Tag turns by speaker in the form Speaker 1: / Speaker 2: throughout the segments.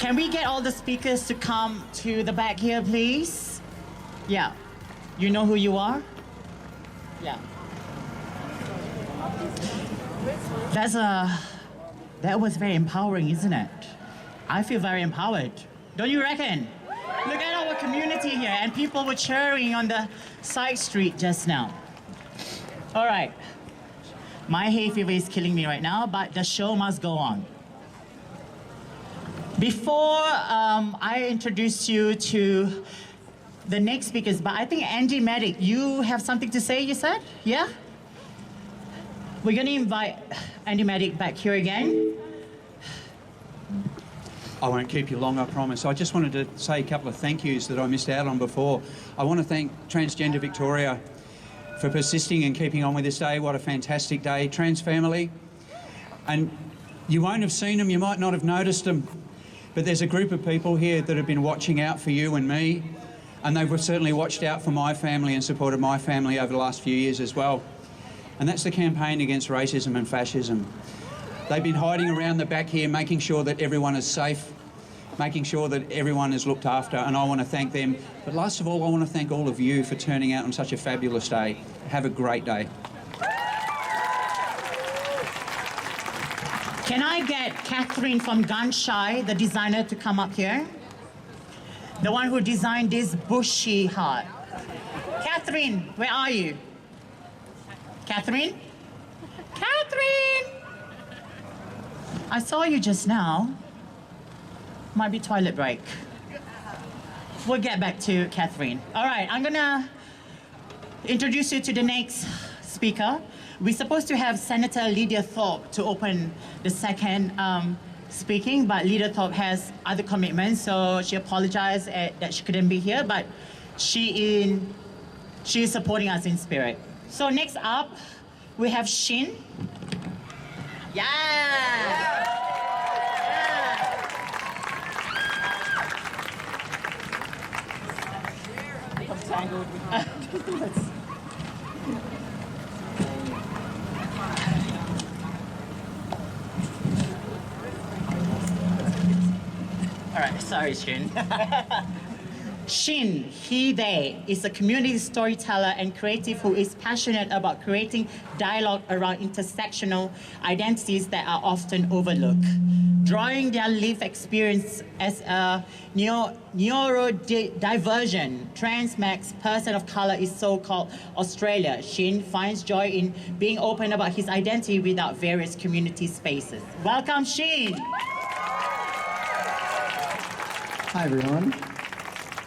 Speaker 1: Can we get all the speakers to come to the back here, please? Yeah. You know who you are? Yeah. That was very empowering, isn't it? I feel very empowered. Don't you reckon? Look at our community here, and people were cheering on the side street just now. All right. My hay fever is killing me right now, but the show must go on. Before I introduce you to the next speakers, but I think Andy Medic, you have something to say, you said? Yeah? We're going to invite Andy Medic back here again.
Speaker 2: I won't keep you long, I promise. I just wanted to say a couple of thank yous that I missed out on before. I want to thank Transgender Victoria for persisting and keeping on with this day. What a fantastic day. Trans family. And you won't have seen them, you might not have noticed them, but there's a group of people here that have been watching out for you and me, and they've certainly watched out for my family and supported my family over the last few years as well. And that's the campaign against racism and fascism. They've been hiding around the back here, making sure that everyone is safe, making sure that everyone is looked after, and I want to thank them. But last of all, I want to thank all of you for turning out on such a fabulous day. Have a great day.
Speaker 1: Can I get Catherine from Gunshy, the designer, to come up here? The one who designed this bushy heart. Catherine, where are you? Catherine? Catherine! I saw you just now. Might be toilet break. We'll get back to Catherine. All right, I'm gonna introduce you to the next speaker. We're supposed to have Senator Lydia Thorpe to open the second speaking, but Lydia Thorpe has other commitments, so she apologized that she couldn't be here, but she is supporting us in spirit. So next up, we have Shin. Yeah! All right, sorry, Shin. Shin, he, they, is a community storyteller and creative who is passionate about creating dialogue around intersectional identities that are often overlooked. Drawing their lived experience as a neurodivergent trans-max person of color in so-called Australia, Shin finds joy in being open about his identity without various community spaces. Welcome, Shin.
Speaker 3: Hi everyone.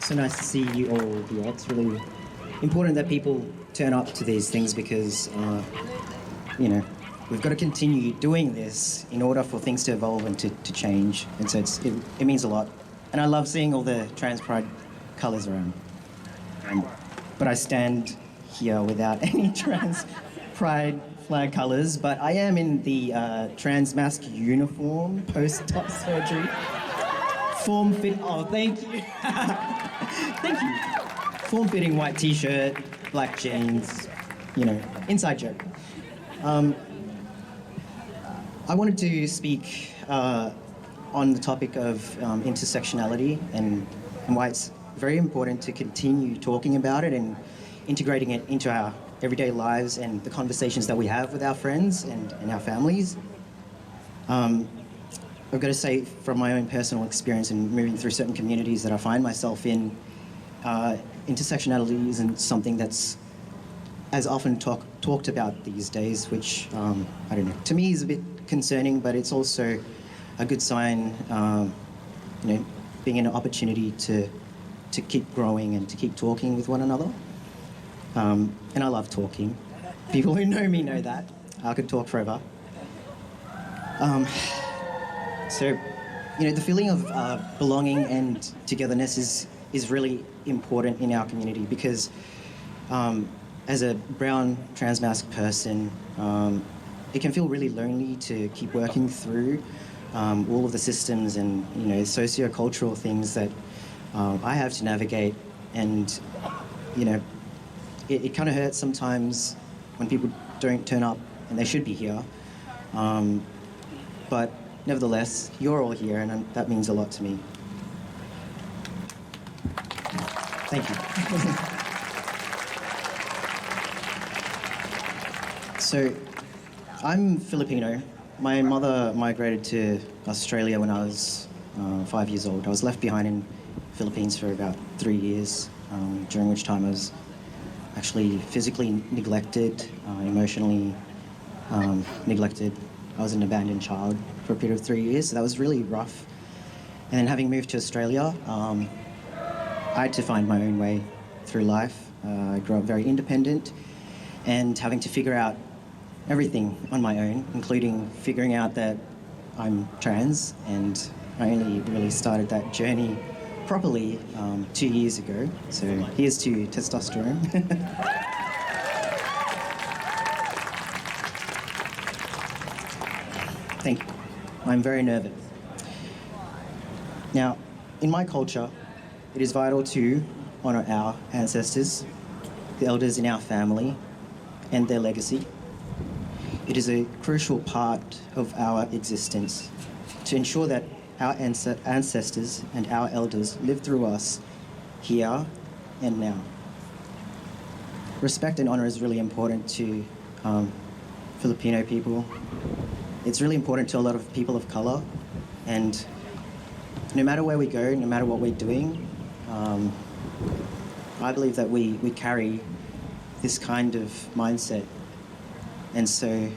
Speaker 3: So nice to see you all here. It's really important that people turn up to these things because, we've got to continue doing this in order for things to evolve and to change. And so it means a lot. And I love seeing all the trans pride colours around. But I stand here without any trans pride flag colours, but I am in the trans mask uniform post-op surgery. Form-fit, oh, thank you. Thank you. Form-fitting white t-shirt, black jeans, inside joke. I wanted to speak on the topic of intersectionality and why it's very important to continue talking about it and integrating it into our everyday lives and the conversations that we have with our friends and our families. I've got to say, from my own personal experience in moving through certain communities that I find myself in, intersectionality isn't something that's as often talked about these days, which, I don't know, to me is a bit concerning, but it's also a good sign, being an opportunity to keep growing and to keep talking with one another. And I love talking. People who know me know that. I could talk forever. So, the feeling of belonging and togetherness is really important in our community because as a brown trans-mask person, it can feel really lonely to keep working through all of the systems and, socio-cultural things that I have to navigate. And, it kind of hurts sometimes when people don't turn up and they should be here. But nevertheless, you're all here, and that means a lot to me. Thank you. So, I'm Filipino. My mother migrated to Australia when I was 5 years old. I was left behind in Philippines for about 3 years, during which time I was actually physically neglected, emotionally neglected. I was an abandoned child for a period of 3 years, so that was really rough. And then having moved to Australia, I had to find my own way through life. I grew up very independent and having to figure out everything on my own, including figuring out that I'm trans, and I only really started that journey properly 2 years ago. So here's to testosterone. Thank you. I'm very nervous. Now, in my culture, it is vital to honour our ancestors, the elders in our family, and their legacy. It is a crucial part of our existence to ensure that our ancestors and our elders live through us here and now. Respect and honour is really important to Filipino people. It's really important to a lot of people of colour, and no matter where we go, no matter what we're doing, I believe that we carry this kind of mindset. And so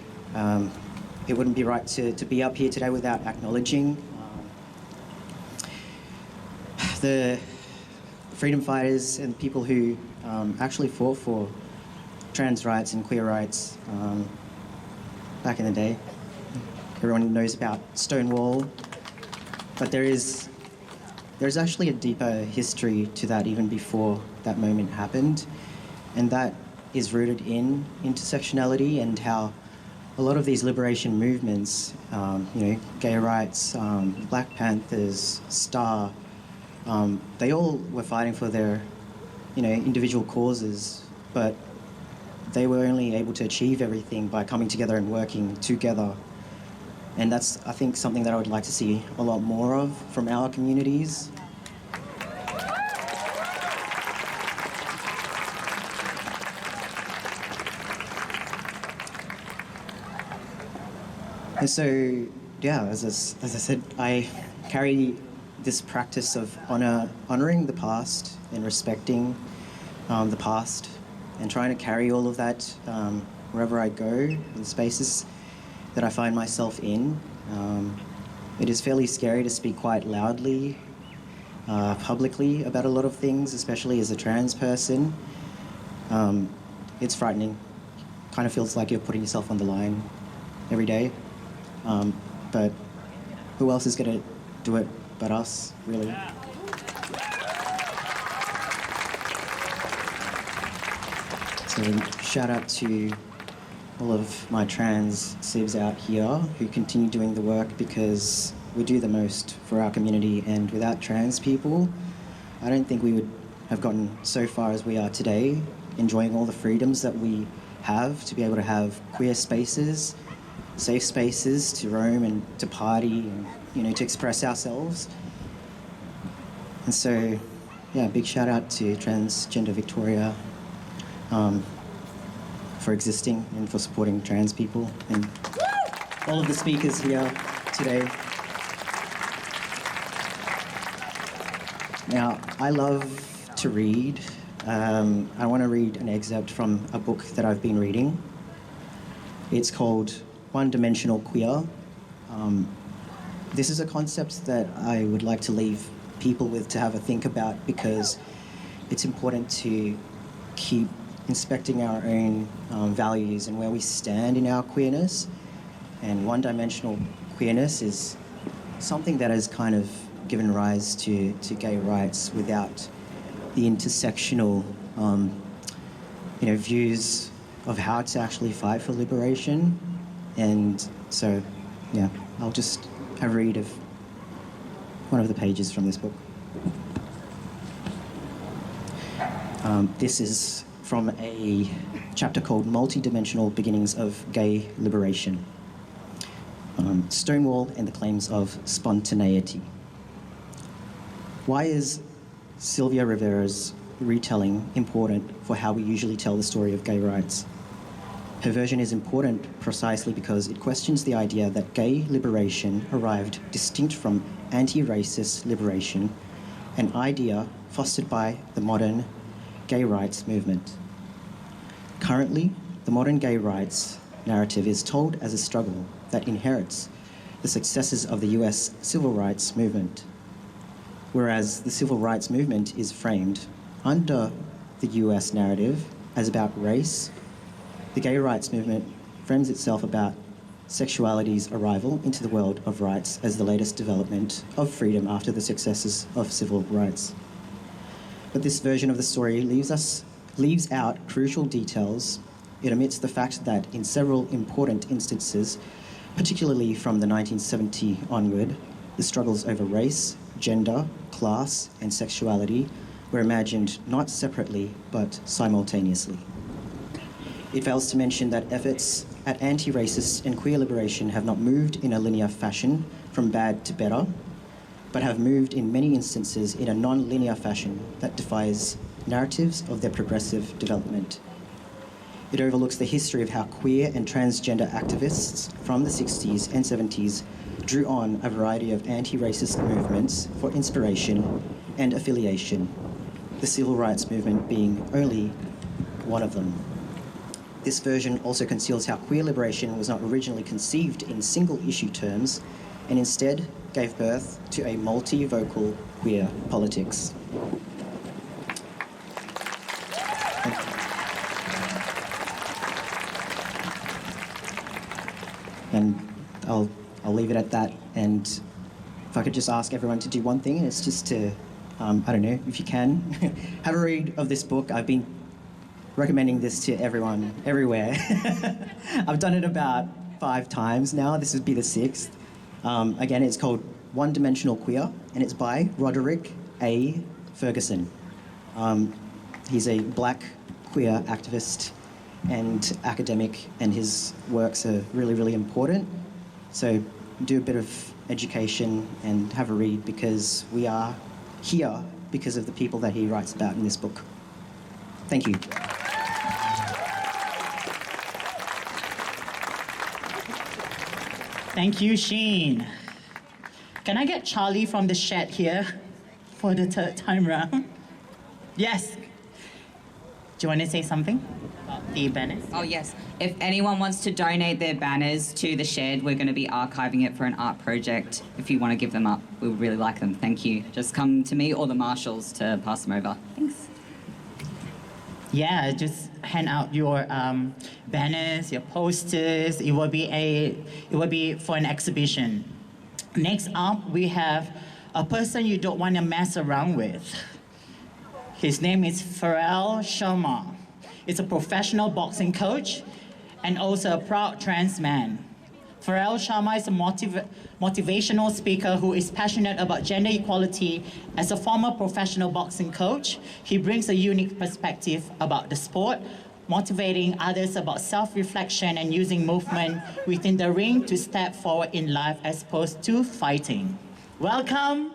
Speaker 3: it wouldn't be right to be up here today without acknowledging the freedom fighters and people who actually fought for trans rights and queer rights back in the day. Everyone knows about Stonewall, but there's actually a deeper history to that even before that moment happened, and that is rooted in intersectionality and how a lot of these liberation movements, gay rights, Black Panthers, STAR, they all were fighting for their, individual causes, but they were only able to achieve everything by coming together and working together. And that's, I think, something that I would like to see a lot more of from our communities. And so, as I said, I carry this practice of honouring the past and respecting the past, and trying to carry all of that wherever I go, in spaces that I find myself in. It is fairly scary to speak quite loudly, publicly about a lot of things, especially as a trans person. It's frightening. Kind of feels like you're putting yourself on the line every day. But who else is going to do it but us, really? So shout out to all of my trans sibs out here who continue doing the work, because we do the most for our community, and without trans people, I don't think we would have gotten so far as we are today, enjoying all the freedoms that we have to be able to have queer spaces, safe spaces to roam and to party and, to express ourselves. And so, big shout out to Transgender Victoria for existing and for supporting trans people, and all of the speakers here today. Now, I love to read. I want to read an excerpt from a book that I've been reading. It's called One-Dimensional Queer. This is a concept that I would like to leave people with to have a think about, because it's important to keep inspecting our own values and where we stand in our queerness. And one-dimensional queerness is something that has kind of given rise to gay rights without the intersectional views of how to actually fight for liberation. And so, I'll just have a read of one of the pages from this book. This is from a chapter called Multidimensional Beginnings of Gay Liberation. Stonewall and the claims of spontaneity. Why is Sylvia Rivera's retelling important for how we usually tell the story of gay rights? Her version is important precisely because it questions the idea that gay liberation arrived distinct from anti-racist liberation, an idea fostered by the modern gay rights movement. Currently, the modern gay rights narrative is told as a struggle that inherits the successes of the US civil rights movement, whereas the civil rights movement is framed under the US narrative as about race. The gay rights movement frames itself about sexuality's arrival into the world of rights as the latest development of freedom after the successes of civil rights. But this version of the story leaves out crucial details. It omits the fact that in several important instances, particularly from the 1970s onward, the struggles over race, gender, class, and sexuality were imagined not separately, but simultaneously. It fails to mention that efforts at anti-racist and queer liberation have not moved in a linear fashion from bad to better, but have moved in many instances in a non-linear fashion that defies narratives of their progressive development. It overlooks the history of how queer and transgender activists from the 60s and 70s drew on a variety of anti-racist movements for inspiration and affiliation, the civil rights movement being only one of them. This version also conceals how queer liberation was not originally conceived in single-issue terms and instead gave birth to a multi-vocal queer politics. And I'll leave it at that. And if I could just ask everyone to do one thing, and it's just to, I don't know, if you can, have a read of this book. I've been recommending this to everyone, everywhere. I've done it about 5 times now. This would be the 6th. Again, it's called One Dimensional Queer, and it's by Roderick A. Ferguson. He's a black queer activist and academic, and his works are really, really important. So do a bit of education and have a read, because we are here because of the people that he writes about in this book. Thank you.
Speaker 1: Thank you, Sheen. Can I get Charlie from the shed here for the 3rd time round? Yes. Do you want to say something about the banners?
Speaker 4: Oh, yes. If anyone wants to donate their banners to the shed, we're going to be archiving it for an art project. If you want to give them up, we would really like them. Thank you. Just come to me or the marshals to pass them over. Thanks.
Speaker 1: Yeah, just hand out your banners, your posters. It will be for an exhibition. Next up, we have a person you don't want to mess around with. His name is Pharrell Sharma. He's a professional boxing coach and also a proud trans man. Pharrell Sharma is a motivational speaker who is passionate about gender equality. As a former professional boxing coach, he brings a unique perspective about the sport, motivating others about self-reflection and using movement within the ring to step forward in life as opposed to fighting. Welcome,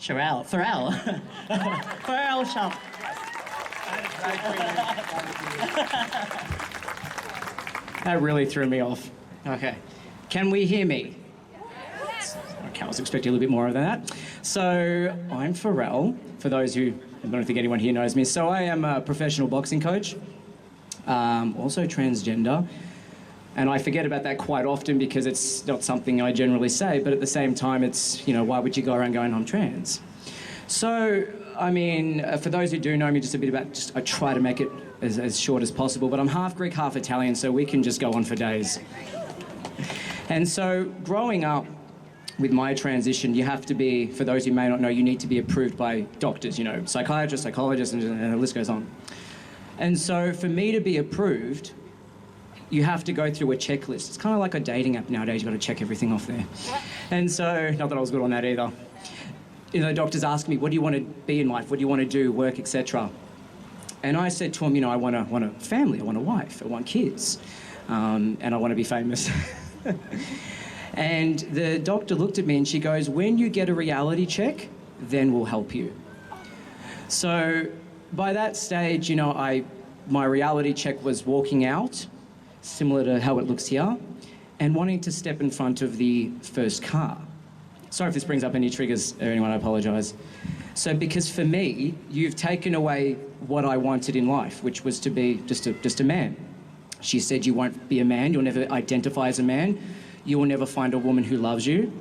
Speaker 1: Pharrell Sharma.
Speaker 5: That really threw me off. Okay. Can we hear me? Okay, I was expecting a little bit more of that. So, I'm Pharrell, for those who, I don't think anyone here knows me. So I am a professional boxing coach, also transgender. And I forget about that quite often because it's not something I generally say, but at the same time, it's, why would you go around going, I'm trans? So, I mean, for those who do know me, just a bit about, I try to make it as short as possible, but I'm half Greek, half Italian, so we can just go on for days. And so, growing up with my transition, you have to be, for those who may not know, you need to be approved by doctors, psychiatrists, psychologists, and the list goes on. And so, for me to be approved, you have to go through a checklist. It's kind of like a dating app nowadays, you've got to check everything off there. And so, not that I was good on that either. Doctors ask me, what do you want to be in life? What do you want to do, work, etc.? And I said to him, I want a family, I want a wife, I want kids, and I want to be famous. And the doctor looked at me and she goes, when you get a reality check, then we'll help you. So by that stage, you know, my reality check was walking out, similar to how it looks here, and wanting to step in front of the first car. Sorry if this brings up any triggers or anyone, I apologise. So because for me, you've taken away what I wanted in life, which was to be just a man. She said you won't be a man, you'll never identify as a man, you will never find a woman who loves you,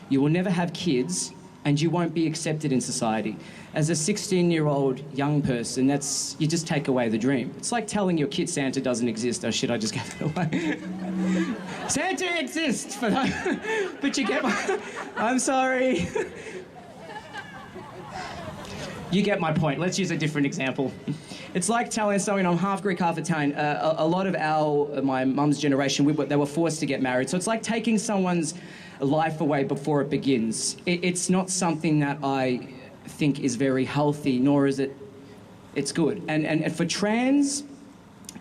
Speaker 5: you will never have kids, and you won't be accepted in society. As a 16-year-old young person, you just take away the dream. It's like telling your kid Santa doesn't exist. Oh shit, I just gave it away. Santa exists, but you get I'm sorry. You get my point. Let's use a different example. It's like telling someone, I'm half Greek, half Italian. A lot of my mum's generation, they were forced to get married. So it's like taking someone's life away before it begins. It's not something that I think is very healthy, nor is it's good. And for trans,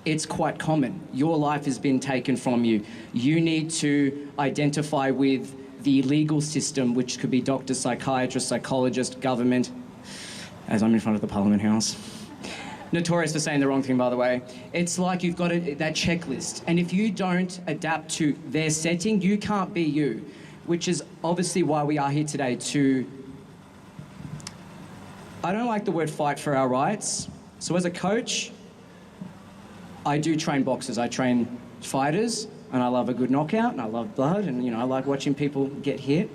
Speaker 5: it's quite common. Your life has been taken from you. You need to identify with the legal system, which could be doctor, psychiatrist, psychologist, government, as I'm in front of the Parliament House. Notorious for saying the wrong thing, by the way. It's like you've got that checklist, and if you don't adapt to their setting, you can't be you, which is obviously why we are here today I don't like the word fight for our rights. So as a coach, I do train boxers. I train fighters, and I love a good knockout, and I love blood, and, you know, I like watching people get hit.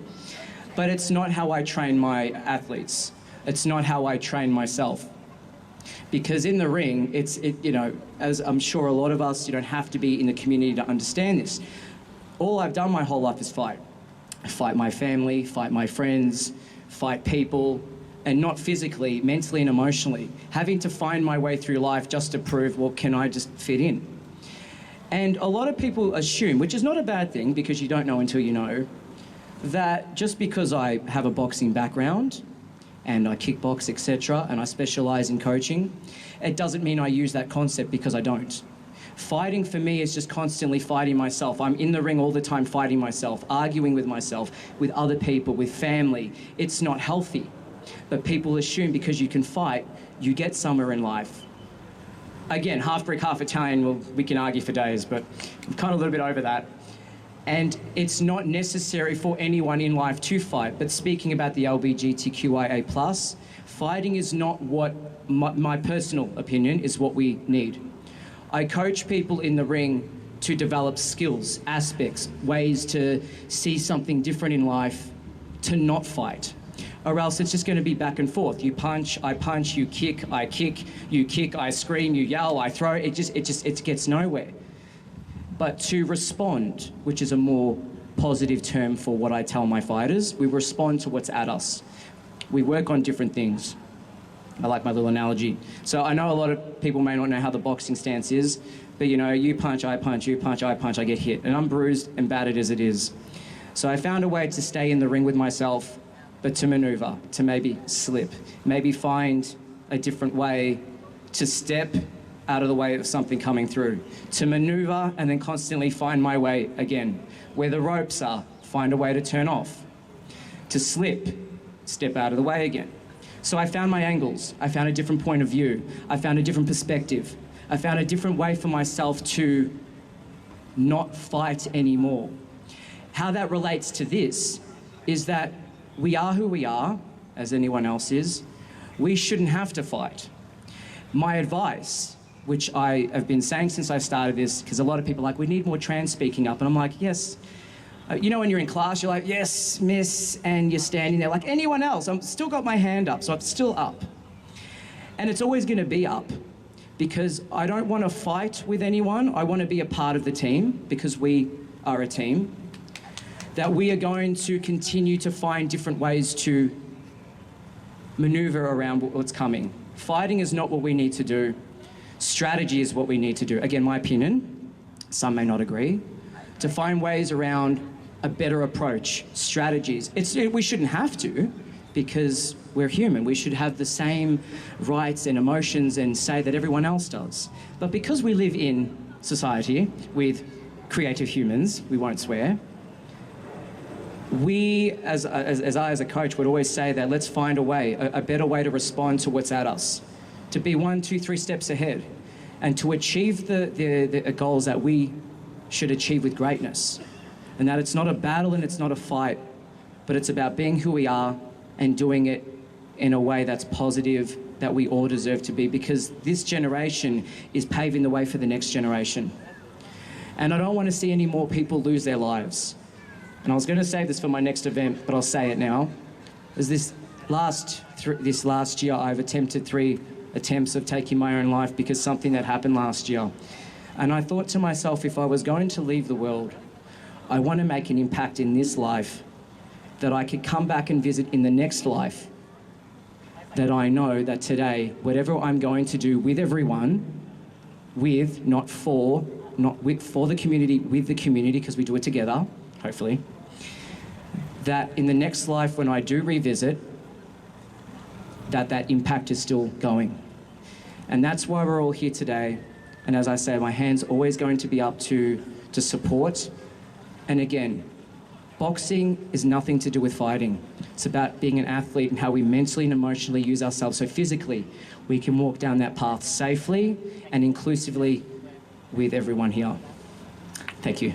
Speaker 5: But it's not how I train my athletes. It's not how I train myself. Because in the ring, you know, as I'm sure a lot of us, you don't have to be in the community to understand this. All I've done my whole life is fight. Fight my family, fight my friends, fight people, and not physically, mentally and emotionally. Having to find my way through life just to prove, well, can I just fit in? And a lot of people assume, which is not a bad thing because you don't know until you know, that just because I have a boxing background and I kickbox, etc., and I specialise in coaching, it doesn't mean I use that concept, because I don't. Fighting for me is just constantly fighting myself. I'm in the ring all the time fighting myself, arguing with myself, with other people, with family. It's not healthy. But people assume because you can fight, you get somewhere in life. Again, half Greek, half Italian, well, we can argue for days, but I'm kind of a little bit over that. And it's not necessary for anyone in life to fight. But speaking about the LGBTQIA+, fighting is not what, my personal opinion, is what we need. I coach people in the ring to develop skills, aspects, ways to see something different in life, to not fight. Or else it's just going to be back and forth. You punch, you kick, I kick, you kick, I scream, you yell, I throw. It gets nowhere. But to respond, which is a more positive term for what I tell my fighters, we respond to what's at us. We work on different things. I like my little analogy. So I know a lot of people may not know how the boxing stance is, but you know, you punch, I punch, you punch, I punch, I get hit. And I'm bruised and battered as it is. So I found a way to stay in the ring with myself, but to maneuver, to maybe slip, maybe find a different way to step out of the way of something coming through, to maneuver and then constantly find my way again. Where the ropes are, find a way to turn off. To slip, step out of the way again. So I found my angles, I found a different point of view, I found a different perspective, I found a different way for myself to not fight anymore. How that relates to this is that we are who we are, as anyone else is. We shouldn't have to fight. My advice, which I have been saying since I started this, because a lot of people are like, we need more trans speaking up. And I'm like, yes. You know when you're in class, you're like, yes, miss, and you're standing there like anyone else. I've still got my hand up, so I'm still up. And it's always going to be up, because I don't want to fight with anyone. I want to be a part of the team, because we are a team. That we are going to continue to find different ways to maneuver around what's coming. Fighting is not what we need to do. Strategy is what we need to do. Again, my opinion, some may not agree, to find ways around a better approach, strategies. We shouldn't have to, because we're human. We should have the same rights and emotions and say that everyone else does. But because we live in society with creative humans, we won't swear. We, as I as a coach, would always say that let's find a way, a better way to respond to what's at us, to be 1, 2, 3 steps ahead, and to achieve the goals that we should achieve with greatness. And that it's not a battle and it's not a fight, but it's about being who we are and doing it in a way that's positive, that we all deserve to be, because this generation is paving the way for the next generation. And I don't want to see any more people lose their lives. And I was going to save this for my next event, but I'll say it now. As this last year, I've attempted 3 attempts of taking my own life because something that happened last year. And I thought to myself, if I was going to leave the world, I want to make an impact in this life that I could come back and visit in the next life, that I know that today, whatever I'm going to do with everyone, with, not for the community, with the community, because we do it together, hopefully, that in the next life when I do revisit, that impact is still going. And that's why we're all here today. And as I say, my hand's always going to be up to support. And again, boxing is nothing to do with fighting. It's about being an athlete and how we mentally and emotionally use ourselves. So physically, we can walk down that path safely and inclusively with everyone here. Thank you.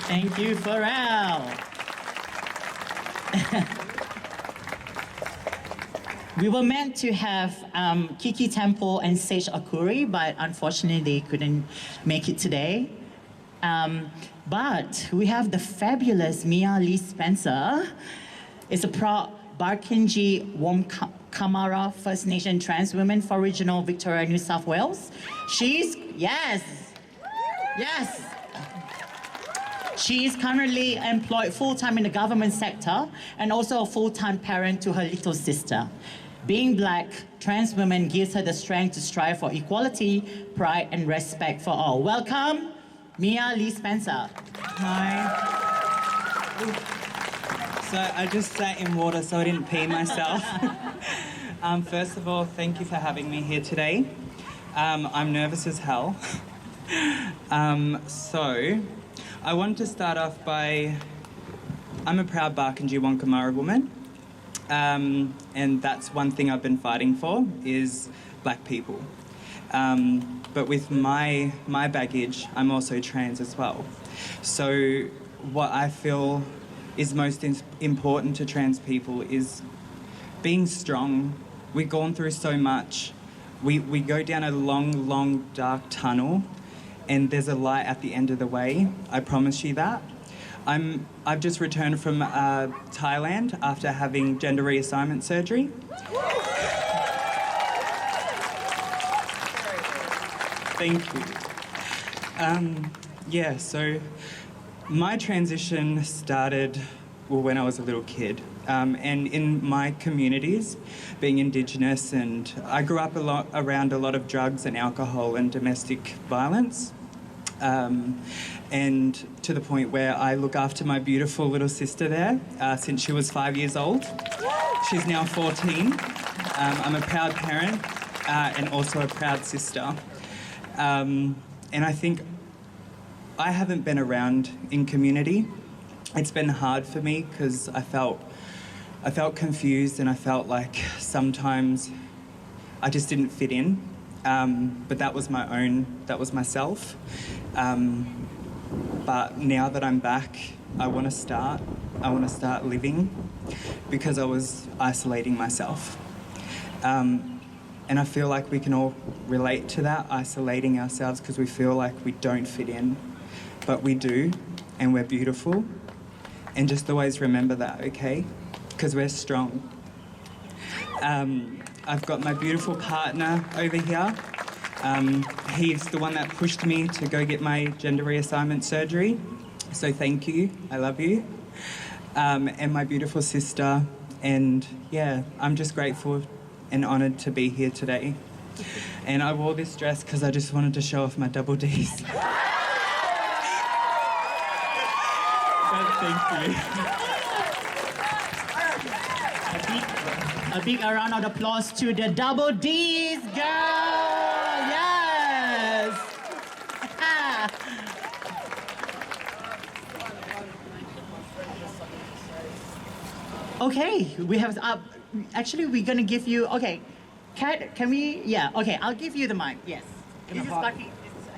Speaker 1: Thank you, Pharrell. We were meant to have Kiki Temple and Sage Akuri, but unfortunately they couldn't make it today. But we have the fabulous Mia Lee Spencer. Is a proud Barkinji Womkamara First Nation trans woman for regional Victoria, New South Wales. Yes. She is currently employed full-time in the government sector and also a full-time parent to her little sister. Being Black, trans women gives her the strength to strive for equality, pride, and respect for all. Welcome, Mia Lee Spencer.
Speaker 6: Hi. So I just sat in water so I didn't pee myself. First of all, thank you for having me here today. I'm nervous as hell. So I want to start off by, I'm a proud Barkinji Wonkamara woman. And that's one thing I've been fighting for, is Black people. But with my baggage, I'm also trans as well. So what I feel is most important to trans people is being strong. We've gone through so much. We go down a long, long, dark tunnel, and there's a light at the end of the way. I promise you that. I've just returned from Thailand after having gender reassignment surgery. Thank you. So my transition started when I was a little kid. And in my communities, being Indigenous, and I grew up around a lot of drugs and alcohol and domestic violence. And to the point where I look after my beautiful little sister there since she was 5 years old. She's now 14. I'm a proud parent and also a proud sister. And I think I haven't been around in community. It's been hard for me because I felt confused, and I felt like sometimes I just didn't fit in. But that was myself. But now that I'm back, I want to start living, because I was isolating myself. And I feel like we can all relate to that, isolating ourselves because we feel like we don't fit in, but we do, and we're beautiful. And just always remember that, okay? Because we're strong. I've got my beautiful partner over here. He's the one that pushed me to go get my gender reassignment surgery. So thank you, I love you. And my beautiful sister. And yeah, I'm just grateful and honoured to be here today. And I wore this dress because I just wanted to show off my double Ds. But thank you.
Speaker 1: A big round of applause to the double Ds, girl! Yes! Okay, we have. Actually, we're gonna give you. Okay, Kat, can we? Yeah. Okay, I'll give you the mic. Yes. This is lucky.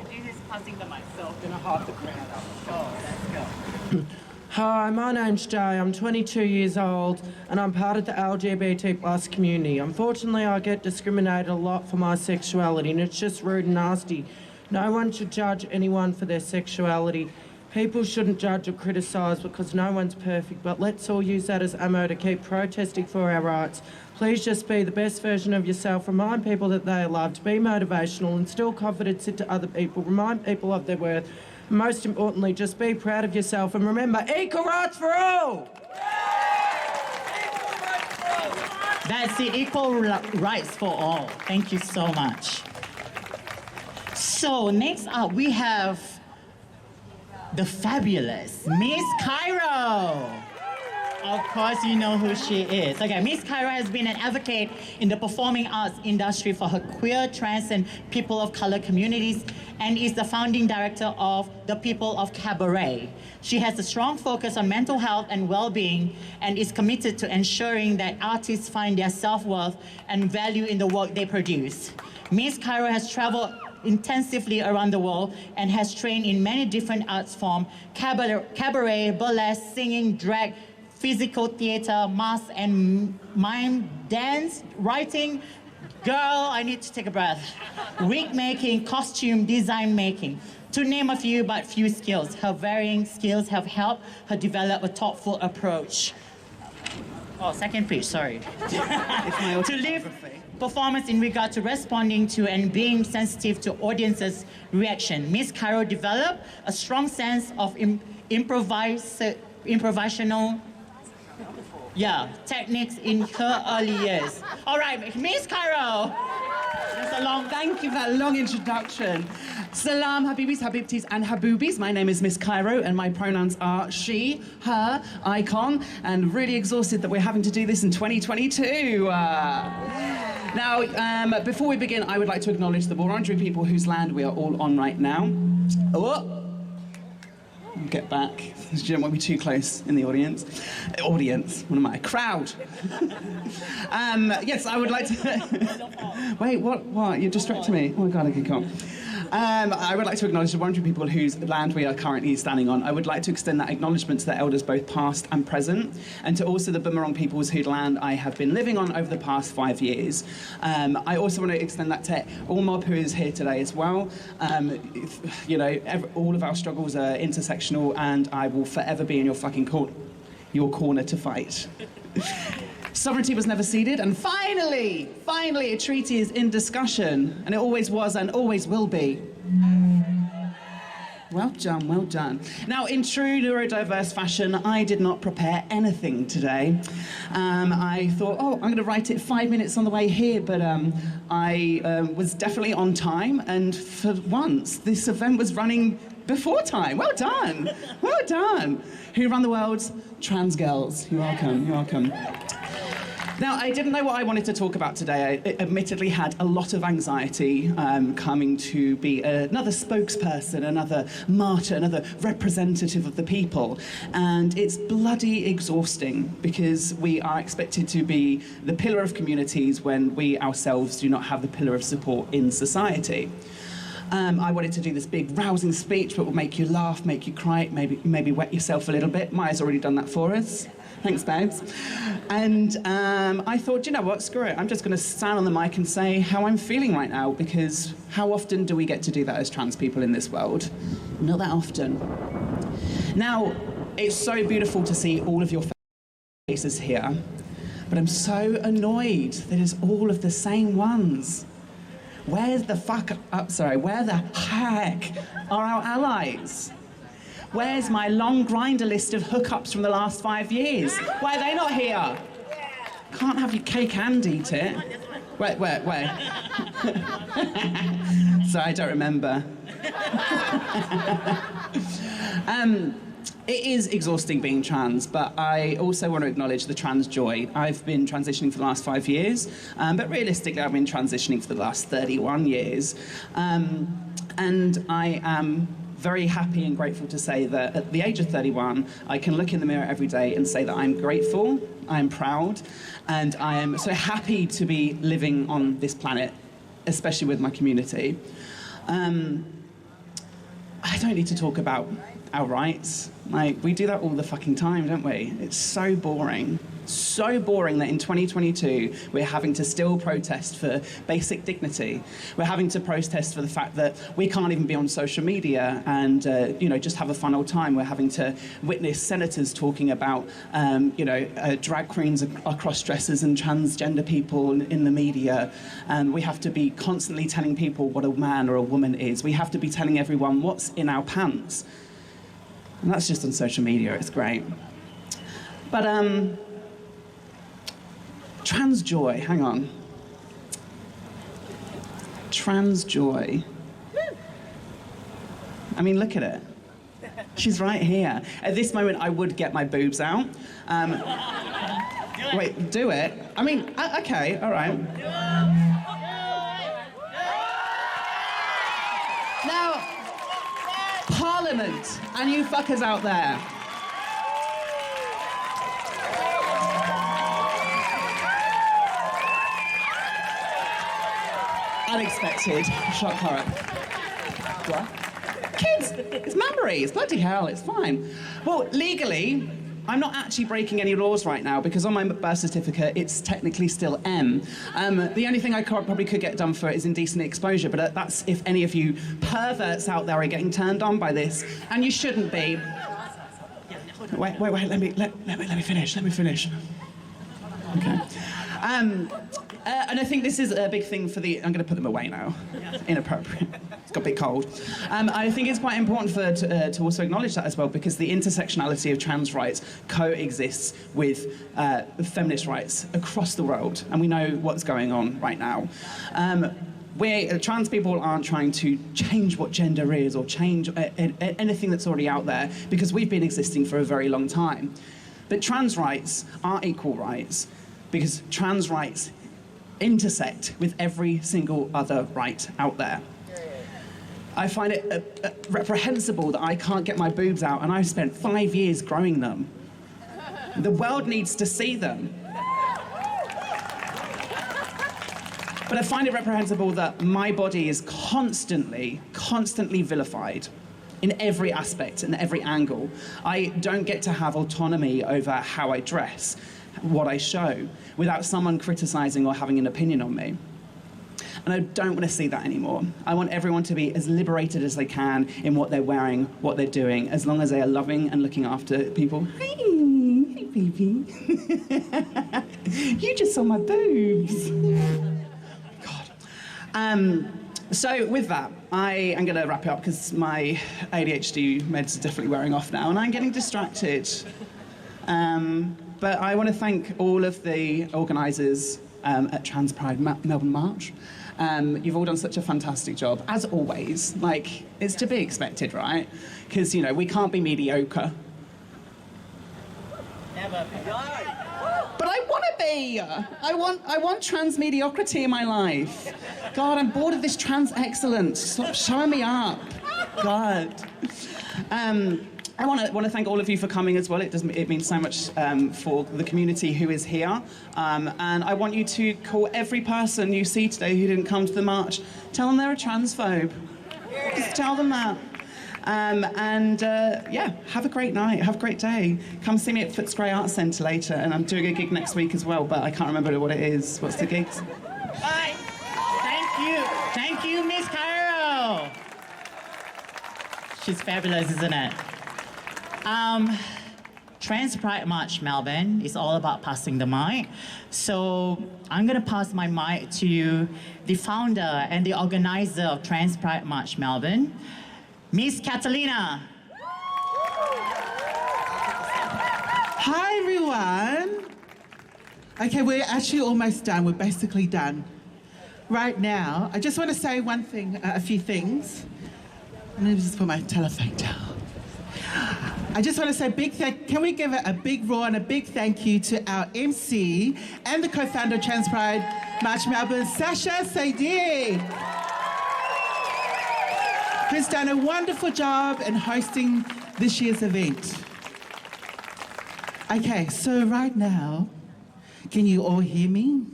Speaker 1: This is passing the mic. So.
Speaker 5: Gonna half the crowd up.
Speaker 1: Oh, let's go.
Speaker 7: Hi, my name's Jay. I'm 22 years old and I'm part of the LGBT plus community. Unfortunately, I get discriminated a lot for my sexuality and it's just rude and nasty. No one should judge anyone for their sexuality. People shouldn't judge or criticise because no one's perfect, but let's all use that as ammo to keep protesting for our rights. Please just be the best version of yourself. Remind people that they are loved. Be motivational. Instill confidence into other people. Remind people of their worth. Most importantly, just be proud of yourself and remember, equal rights for all!
Speaker 1: That's it, equal rights for all. Thank you so much. So next up, we have the fabulous Miss Cairo. Of course, you know who she is. Okay, Miss Cairo has been an advocate in the performing arts industry for her queer, trans, and people of color communities, and is the founding director of the People of Cabaret. She has a strong focus on mental health and well-being, and is committed to ensuring that artists find their self-worth and value in the work they produce. Miss Cairo has traveled intensively around the world and has trained in many different arts forms: cabaret, burlesque, singing, drag, physical theater, mask and mime, dance, writing. Girl, I need to take a breath. Wig making, costume design making, to name a few, but few skills. Her varying skills have helped her develop a thoughtful approach. Oh, second page, sorry. To live performance in regard to responding to and being sensitive to audiences' reaction. Miss Cairo developed a strong sense of improvisational techniques in her early years. All right, Miss Cairo.
Speaker 8: Thank you for that long introduction. Salam, Habibis, Habibtis, and Haboobis. My name is Miss Cairo, and my pronouns are she, her, icon, and really exhausted that we're having to do this in 2022. Now, before we begin, I would like to acknowledge the Wurundjeri people whose land we are all on right now. Get back. You don't want to be too close in the audience. Audience, what am I? Crowd. Yes, I would like to... Wait, what? You distracted me. Oh my God, okay, come on. I would like to acknowledge the Wurundjeri people whose land we are currently standing on. I would like to extend that acknowledgement to the elders, both past and present, and to also the Boomerang peoples whose land I have been living on over the past 5 years. I also want to extend that to all mob who is here today as well. All of our struggles are intersectional, and I will forever be in your fucking corner to fight. Sovereignty was never ceded, and finally, a treaty is in discussion, and it always was and always will be. Well done, well done. Now, in true neurodiverse fashion, I did not prepare anything today. I thought, I'm going to write it 5 minutes on the way here, but I was definitely on time, and for once, this event was running before time. Well done, well done. Who run the world? Trans girls. You're welcome, you're welcome. Now, I didn't know what I wanted to talk about today. I admittedly had a lot of anxiety coming to be another spokesperson, another martyr, another representative of the people. And it's bloody exhausting because we are expected to be the pillar of communities when we ourselves do not have the pillar of support in society. I wanted to do this big rousing speech that will make you laugh, make you cry, maybe wet yourself a little bit. Maya's already done that for us. Thanks, babes. And I thought, you know what, screw it. I'm just going to stand on the mic and say how I'm feeling right now, because how often do we get to do that as trans people in this world? Not that often. Now, it's so beautiful to see all of your faces here, but I'm so annoyed that it's all of the same ones. Where the heck are our allies? Where's my long grinder list of hookups from the last 5 years? Why are they not here? Can't have your cake and eat it. Where? Sorry, I don't remember. It is exhausting being trans, but I also want to acknowledge the trans joy. I've been transitioning for the last 5 years, but realistically I've been transitioning for the last 31 years. And I am very happy and grateful to say that at the age of 31, I can look in the mirror every day and say that I'm grateful, I'm proud, and I am so happy to be living on this planet, especially with my community. I don't need to talk about our rights. Like, we do that all the fucking time, don't we? It's so boring. So boring that in 2022 we're having to still protest for basic dignity. We're having to protest for the fact that we can't even be on social media and just have a fun old time. We're having to witness senators talking about drag queens are cross-dressers and transgender people in the media, and we have to be constantly telling people what a man or a woman is. We have to be telling everyone what's in our pants, and that's just on social media. It's great, but trans joy, hang on. Trans joy. I mean, look at it. She's right here. At this moment, I would get my boobs out. Wait, do it? I mean, okay, all right. Now, Parliament, and you fuckers out there. Unexpected shock horror. What? Kids, it's memories. Bloody hell, it's fine. Well, legally, I'm not actually breaking any laws right now because on my birth certificate, it's technically still M. The only thing I probably could get done for it is indecent exposure, but that's if any of you perverts out there are getting turned on by this, and you shouldn't be. Wait, let me finish. Okay. And I think this is a big thing for I'm going to put them away now. Inappropriate. It's got a bit cold. I think it's quite important to also acknowledge that as well, because the intersectionality of trans rights coexists with feminist rights across the world, and we know what's going on right now. Trans people aren't trying to change what gender is or change anything that's already out there, because we've been existing for a very long time. But trans rights are equal rights, because trans rights intersect with every single other right out there. I find it reprehensible that I can't get my boobs out and I've spent 5 years growing them. The world needs to see them. But I find it reprehensible that my body is constantly vilified in every aspect and every angle. I don't get to have autonomy over how I dress, what I show, without someone criticizing or having an opinion on me. And I don't want to see that anymore. I want everyone to be as liberated as they can in what they're wearing, what they're doing, as long as they are loving and looking after people. Hey baby. You just saw my boobs. God. So with that, I am going to wrap it up because my ADHD meds are definitely wearing off now and I'm getting distracted. But I want to thank all of the organisers at Trans Pride Melbourne March. You've all done such a fantastic job, as always. Like, it's to be expected, right? Because, we can't be mediocre. Never. But I want to be. I want trans mediocrity in my life. God, I'm bored of this trans excellence. Stop showing me up. God. I want to thank all of you for coming as well. It means so much for the community who is here. And I want you to call every person you see today who didn't come to the march, tell them they're a transphobe. Just tell them that. Have a great night, have a great day. Come see me at Footscray Arts Centre later, and I'm doing a gig next week as well, but I can't remember what it is. What's the gig?
Speaker 1: Bye. Thank you, Miss Carol. She's fabulous, isn't it? Trans Pride March Melbourne is all about passing the mic. So I'm going to pass my mic to the founder and the organizer of Trans Pride March Melbourne, Miss Catalina.
Speaker 9: Hi, everyone. Okay, we're actually almost done. We're basically done. Right now, I just want to say one thing, a few things. Let me just put my telephone down. I just want to say can we give a big roar and a big thank you to our MC and the co-founder of Trans Pride March Melbourne, Sasha Saidi. who's done a wonderful job in hosting this year's event. Okay, so right now, can you all hear me?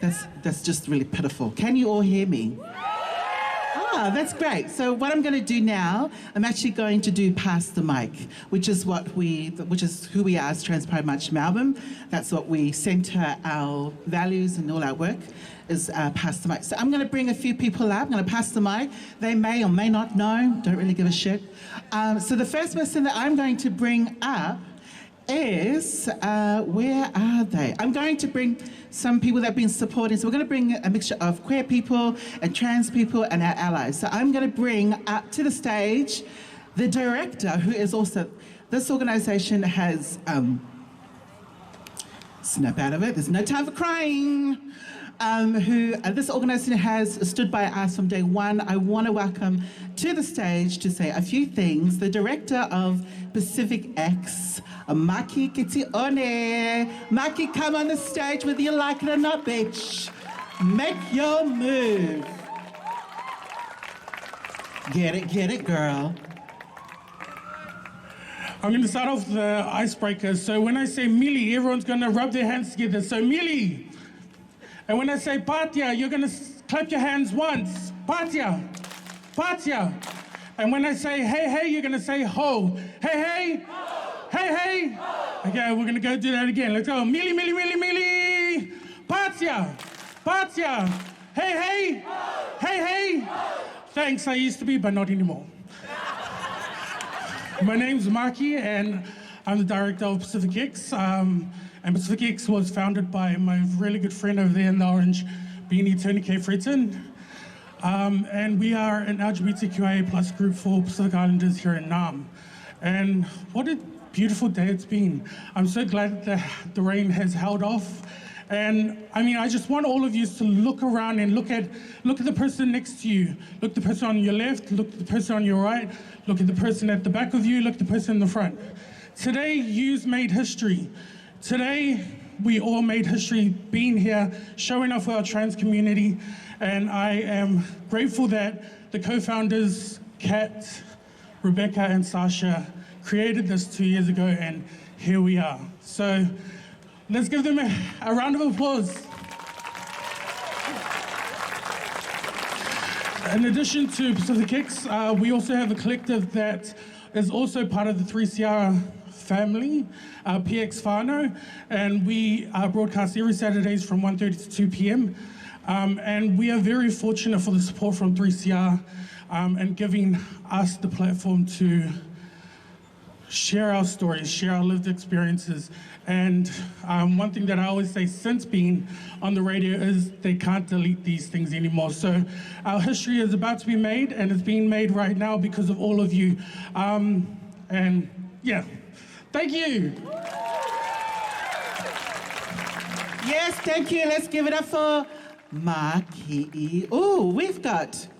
Speaker 9: That's just really pitiful. Can you all hear me? Ah, that's great. So what I'm going to do now, I'm actually going to do Pass the Mic, which is who we are as Trans Pride March Melbourne. That's what we centre our values and all our work is Pass the Mic. So I'm going to bring a few people up. I'm going to pass the mic. They may or may not know. Don't really give a shit. So the first person that I'm going to bring up is, where are they? I'm going to bring some people that have been supporting. So we're going to bring a mixture of queer people and trans people and our allies. So I'm going to bring up to the stage the director, who is also, this organisation has, snap out of it, there's no time for crying. This organisation has stood by us from day one. I want to welcome to the stage to say a few things, the director of Pacific X, Maki Kitione. Maki, come on the stage whether you like it or not, bitch. Make your move. Get it, girl.
Speaker 10: I'm going to start off the icebreaker. So when I say Mili, everyone's going to rub their hands together. So Mili. And when I say Patya, you're going to clap your hands once. Patya. Patya. And when I say hey, you're going to say ho. Hey. Ho. Hey. Ho. Okay, we're going to go do that again. Let's go. Mili. Patya. Hey. Ho. Hey. Ho. Thanks, I used to be, but not anymore. My name's Maki, and I'm the director of Pacific X. And Pacific X was founded by my really good friend over there in the orange beanie, Tony K. Fretton. And we are an LGBTQIA plus group for Pacific Islanders here in Narrm. And what a beautiful day it's been. I'm so glad that the rain has held off. And I mean, I just want all of you to look around and look at the person next to you. Look at the person on your left, look at the person on your right, look at the person at the back of you, look at the person in the front. Today, you've made history. Today, we all made history being here, showing off our trans community. And I am grateful that the co-founders, Kat, Rebecca, and Sasha, created this 2 years ago, and here we are. So let's give them a round of applause. In addition to Pacific X, we also have a collective that is also part of the 3CR family, PX Whānau, and we broadcast every Saturdays from 1:30 to 2 p.m. And we are very fortunate for the support from 3CR and giving us the platform to share our stories, share our lived experiences. And one thing that I always say since being on the radio is they can't delete these things anymore. So our history is about to be made, and it's being made right now because of all of you. And yeah, thank you.
Speaker 9: Yes, thank you. Let's give it up for Maki. Oh,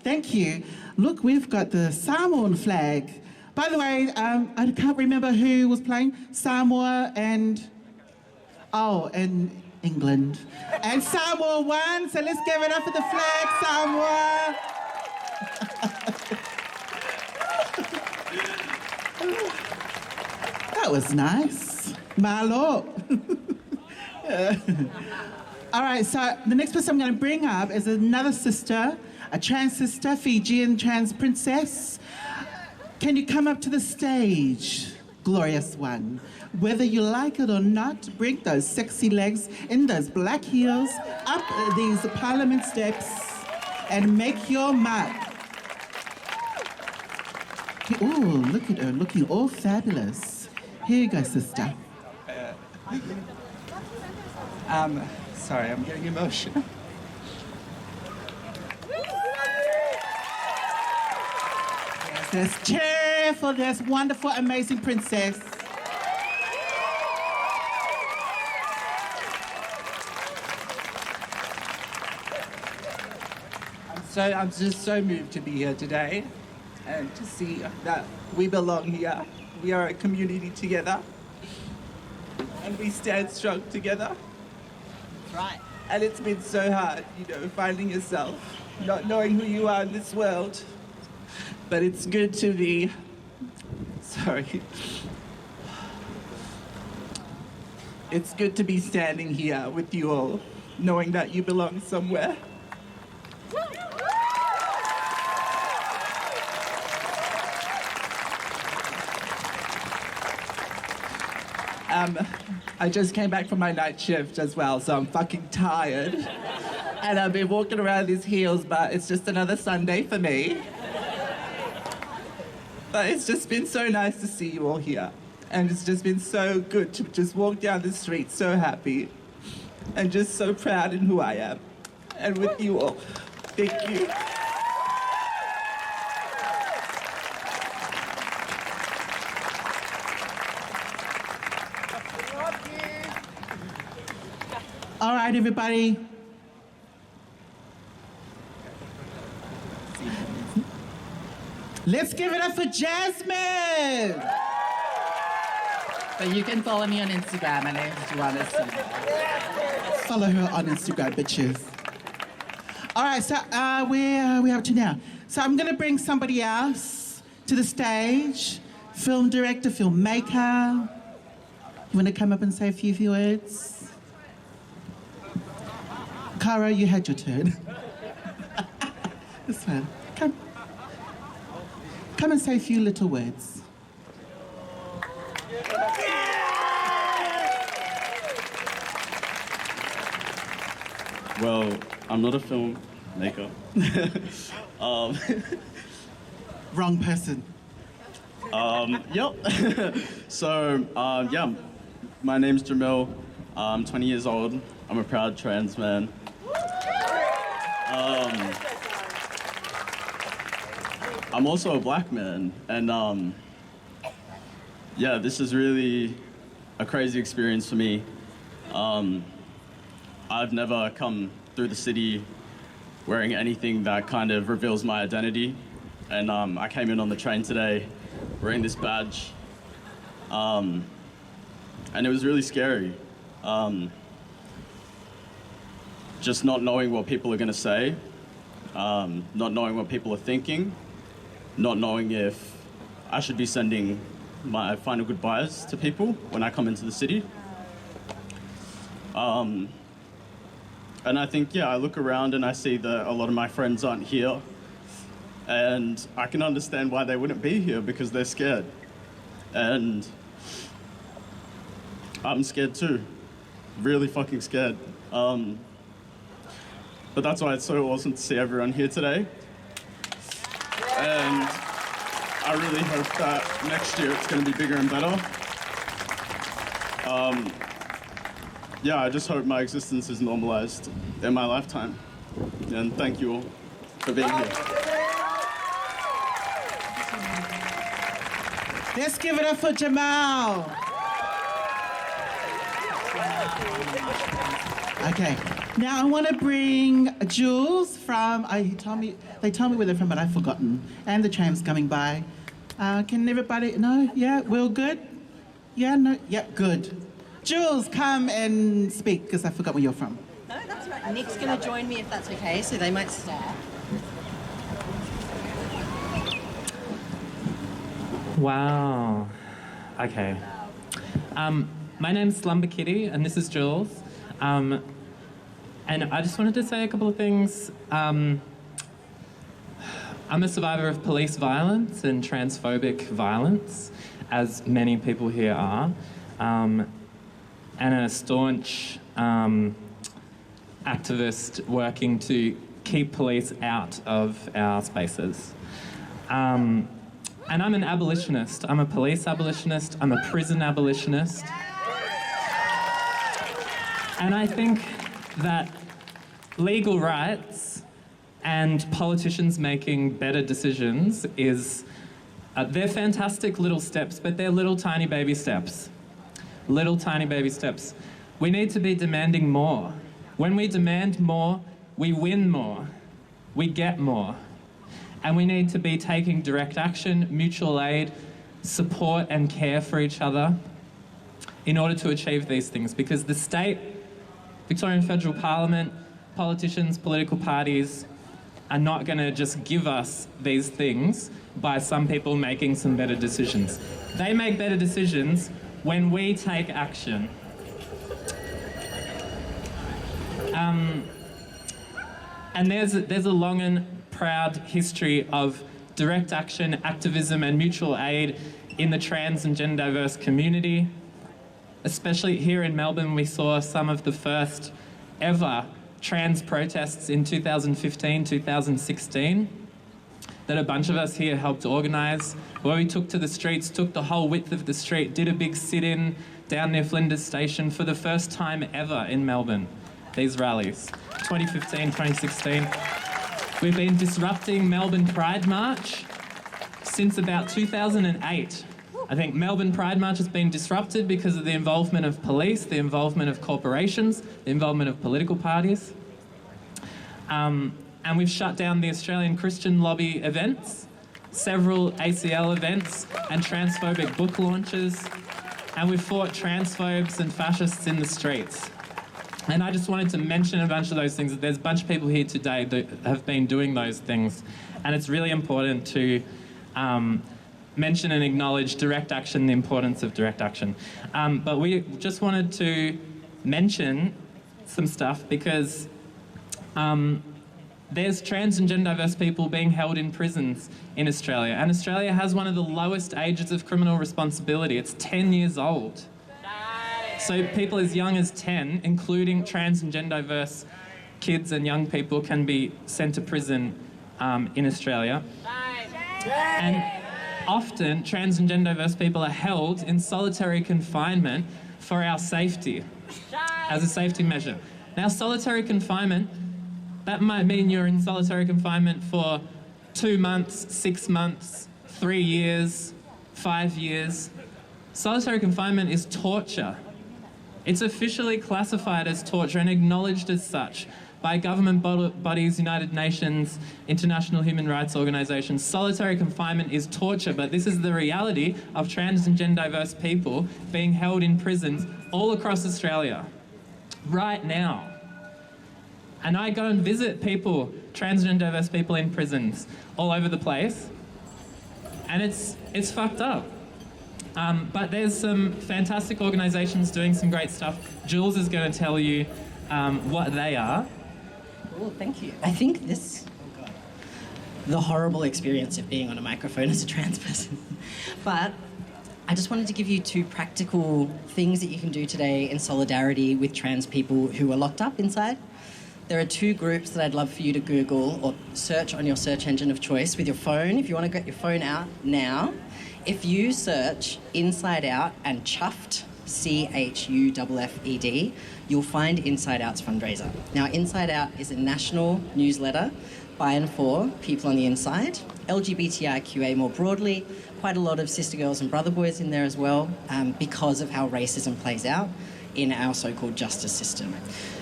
Speaker 9: thank you. Look, we've got the Samoan flag. By the way, I can't remember who was playing. Samoa and England. And Samoa won, so let's give it up for the flag, Samoa. That was nice. Malo. All right, so the next person I'm going to bring up is another sister, a trans sister, Fijian trans princess. Can you come up to the stage, glorious one? Whether you like it or not, bring those sexy legs in those black heels up these parliament steps and make your mark. Ooh, look at her, looking all fabulous. Here you go, sister.
Speaker 11: Sorry, I'm getting emotional.
Speaker 9: Let's cheer for this wonderful, amazing princess.
Speaker 11: I'm just so moved to be here today and to see that we belong here. We are a community together and we stand strong together.
Speaker 1: Right.
Speaker 11: And it's been so hard, finding yourself, not knowing who you are in this world. But it's good to be, sorry. It's good to be standing here with you all, knowing that you belong somewhere. I just came back from my night shift as well, so I'm fucking tired. And I've been walking around these heels, but it's just another Sunday for me. But it's just been so nice to see you all here. And it's just been so good to just walk down the street so happy and just so proud in who I am and with you all. Thank you.
Speaker 9: All right, everybody. Let's give it up for Jasmine.
Speaker 12: But you can follow me on Instagram. My name is Joanna C.
Speaker 9: Follow her on Instagram, bitches. All right, so where are we up to now? So I'm gonna bring somebody else to the stage. Film director, filmmaker. You wanna come up and say a few words? Cara, you had your turn. This one. Come and say a few little words.
Speaker 13: Well, I'm not a filmmaker.
Speaker 9: Wrong person.
Speaker 13: Yep. So, yeah, my name's Jamil. I'm 20 years old. I'm a proud trans man. I'm also a black man, and yeah, this is really a crazy experience for me. I've never come through the city wearing anything that kind of reveals my identity, and I came in on the train today wearing this badge, and it was really scary. Just not knowing what people are going to say, not knowing what people are thinking, not knowing if I should be sending my final goodbyes to people when I come into the city. And I think, yeah, I look around and I see that a lot of my friends aren't here, and I can understand why they wouldn't be here, because they're scared. And I'm scared too, really fucking scared. But that's why it's so awesome to see everyone here today. And I really hope that next year it's going to be bigger and better. Yeah, I just hope my existence is normalized in my lifetime. And thank you all for being here.
Speaker 9: Let's give it up for Jamal. Okay, now I want to bring Jules from, they told me where they're from, but I've forgotten. And the tram's coming by. Can everybody, no? Yeah, we're all good? Yeah, no? Yep, good. Jules, come and speak, because I forgot where you're from.
Speaker 14: No, that's right. Nick's going to join me if that's okay, so they might start.
Speaker 15: Wow. Okay. My name's Slumber Kitty, and this is Jules. And I just wanted to say a couple of things. I'm a survivor of police violence and transphobic violence, as many people here are, and a staunch activist working to keep police out of our spaces. And I'm an abolitionist. I'm a police abolitionist. I'm a prison abolitionist. And I think that legal rights and politicians making better decisions is, they're fantastic little steps, but they're little tiny baby steps. Little tiny baby steps. We need to be demanding more. When we demand more, we win more. We get more. And we need to be taking direct action, mutual aid, support and care for each other in order to achieve these things, because the state, Victorian Federal Parliament, politicians, political parties are not going to just give us these things. by some people making some better decisions. They make better decisions when we take action. And there's a long and proud history of direct action, activism and mutual aid in the trans and gender diverse community. Especially here in Melbourne, we saw some of the first ever trans protests in 2015, 2016 that a bunch of us here helped organise, where we took to the streets, took the whole width of the street, did a big sit-in down near Flinders Station for the first time ever in Melbourne, these rallies, 2015, 2016. We've been disrupting Melbourne Pride March since about 2008. I think Melbourne Pride March has been disrupted because of the involvement of police, the involvement of corporations, the involvement of political parties. And we've shut down the Australian Christian Lobby events, several ACL events and transphobic book launches, and we've fought transphobes and fascists in the streets. And I just wanted to mention a bunch of those things. There's a bunch of people here today that have been doing those things, and it's really important to mention and acknowledge direct action, the importance of direct action. But we just wanted to mention some stuff because there's trans and gender diverse people being held in prisons in Australia, and Australia has one of the lowest ages of criminal responsibility. It's 10 years old. So people as young as 10, including trans and gender diverse kids and young people, can be sent to prison in Australia. And often, trans and gender diverse people are held in solitary confinement for our safety, as a safety measure. Now, solitary confinement, that might mean you're in solitary confinement for 2 months, 6 months, 3 years, 5 years. Solitary confinement is torture. It's officially classified as torture and acknowledged as such by government bodies, United Nations, international human rights organisations. Solitary confinement is torture, but this is the reality of trans and gender diverse people being held in prisons all across Australia right now. And I go and visit people, trans and diverse people in prisons all over the place, and it's fucked up. But there's some fantastic organisations doing some great stuff. Jules is going to tell you what they are.
Speaker 14: Oh, thank you. I think the horrible experience of being on a microphone as a trans person. But I just wanted to give you 2 practical things that you can do today in solidarity with trans people who are locked up inside. There are 2 groups that I'd love for you to Google or search on your search engine of choice with your phone. If you want to get your phone out now, if you search Inside Out and Chuffed, CHUFFED, you'll find Inside Out's fundraiser. Now, Inside Out is a national newsletter by and for people on the inside, LGBTIQA more broadly, quite a lot of sister girls and brother boys in there as well, because of how racism plays out in our so-called justice system.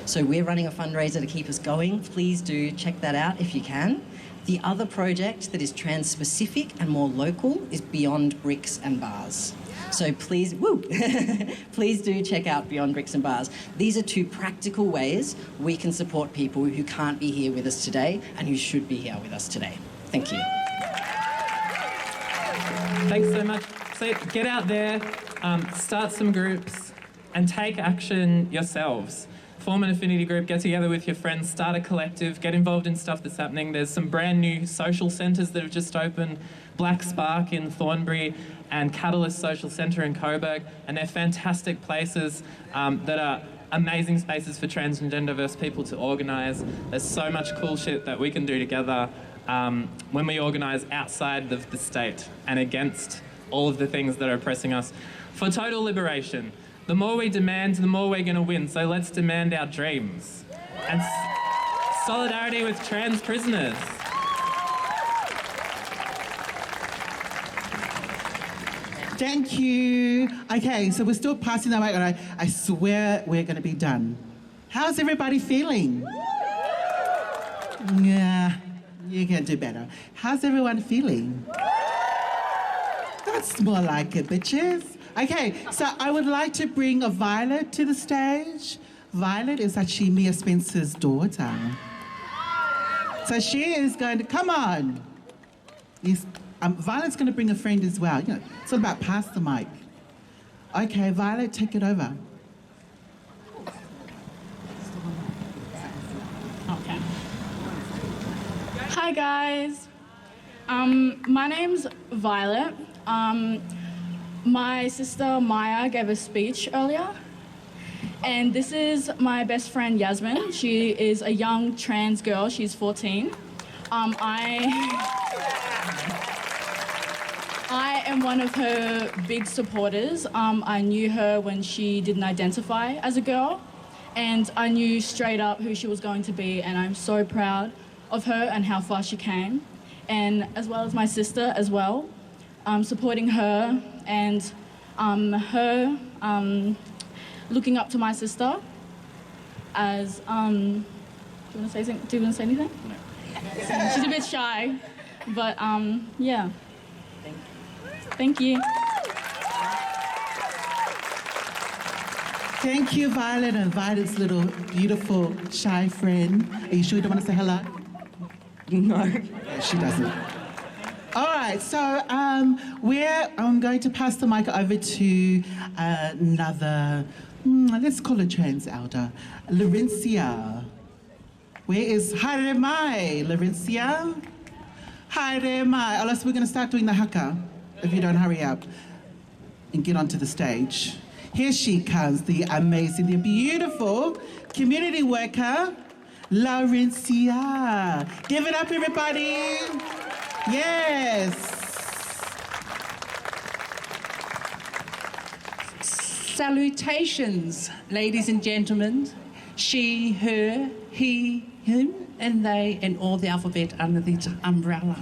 Speaker 14: So we're running a fundraiser to keep us going. Please do check that out if you can. The other project that is trans-specific and more local is Beyond Bricks and Bars. So please, please do check out Beyond Bricks and Bars. These are 2 practical ways we can support people who can't be here with us today and who should be here with us today. Thank you.
Speaker 15: Thanks so much. So get out there, start some groups, and take action yourselves. Form an affinity group, get together with your friends, start a collective, get involved in stuff that's happening. There's some brand new social centres that have just opened, Black Spark in Thornbury and Catalyst Social Centre in Coburg, and they're fantastic places that are amazing spaces for trans and gender diverse people to organise. There's so much cool shit that we can do together when we organise outside of the state and against all of the things that are oppressing us for total liberation. The more we demand, the more we're going to win. So let's demand our dreams. And solidarity with trans prisoners.
Speaker 9: Thank you. Okay, so we're still passing the mic, and I swear we're going to be done. How's everybody feeling? Yeah, you can do better. How's everyone feeling? That's more like it, bitches. Okay, so I would like to bring Violet to the stage. Violet is actually Mia Spencer's daughter. So she is going to, come on. Violet's going to bring a friend as well. You know, it's all about pass the mic. Okay, Violet, take it over.
Speaker 16: Okay. Hi guys. My name's Violet. My sister Maya gave a speech earlier. And this is my best friend Yasmin. She is a young trans girl. She's 14. I am one of her big supporters. I knew her when she didn't identify as a girl, and I knew straight up who she was going to be, and I'm so proud of her and how far she came, and as well as my sister as well, supporting her and her looking up to my sister as, do you want to say something? Do you want to say anything? No. She's a bit shy, but yeah. Thank you.
Speaker 9: Thank you, Violet, and Violet's little beautiful shy friend. Are you sure you don't want to say hello?
Speaker 12: No.
Speaker 9: She doesn't. All right, so I'm going to pass the mic over to another, let's call her trans elder, Laurencia. Where is Haere Mai, Laurencia? Haere Mai. Unless we're going to start doing the haka, if you don't hurry up and get onto the stage. Here she comes, the amazing, the beautiful community worker, Laurencia. Give it up, everybody. Yes.
Speaker 12: Salutations, ladies and gentlemen. She, her, he, him, and they, and all the alphabet under the umbrella.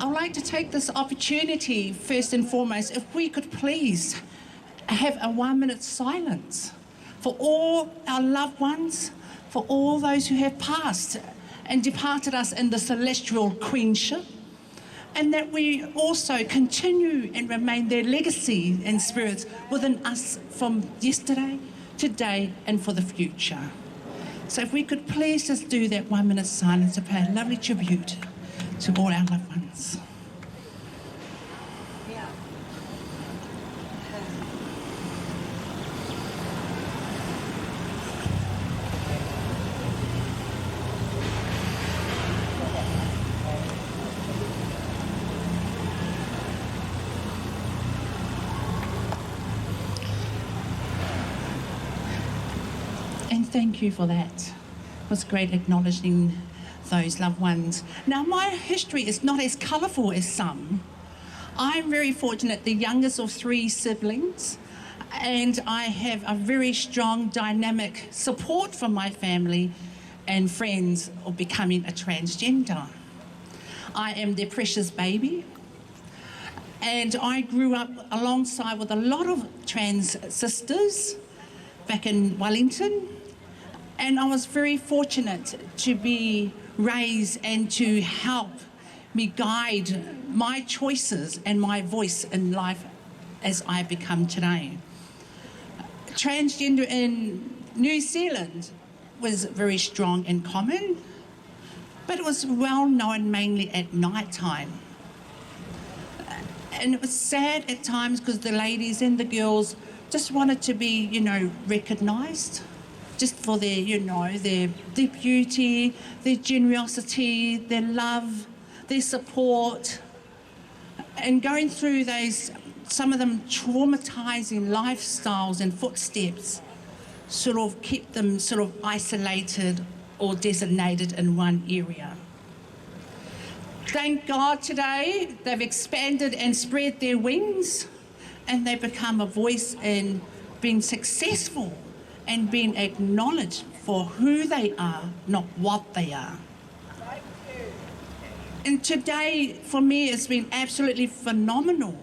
Speaker 12: I would like to take this opportunity, first and foremost, if we could please have a 1 minute silence for all our loved ones, for all those who have passed and departed us in the celestial queenship, and that we also continue and remain their legacy and spirits within us from yesterday, today, and for the future. So if we could please just do that 1 minute silence to pay a lovely tribute to all our loved ones. And thank you for that. It was great acknowledging those loved ones. Now, my history is not as colourful as some. I'm very fortunate, the youngest of 3 siblings, and I have a very strong, dynamic support from my family and friends of becoming a transgender. I am their precious baby, and I grew up alongside with a lot of trans sisters back in Wellington, and I was very fortunate to be raised and to help me guide my choices and my voice in life as I become today. Transgender in New Zealand was very strong and common, but it was well known mainly at night time. And it was sad at times because the ladies and the girls just wanted to be, recognised, just for their, their beauty, their generosity, their love, their support, and going through those, some of them traumatising lifestyles and footsteps sort of kept them sort of isolated or designated in one area. Thank God today they've expanded and spread their wings, and they become a voice in being successful and being acknowledged for who they are, not what they are. And today, for me, it's been absolutely phenomenal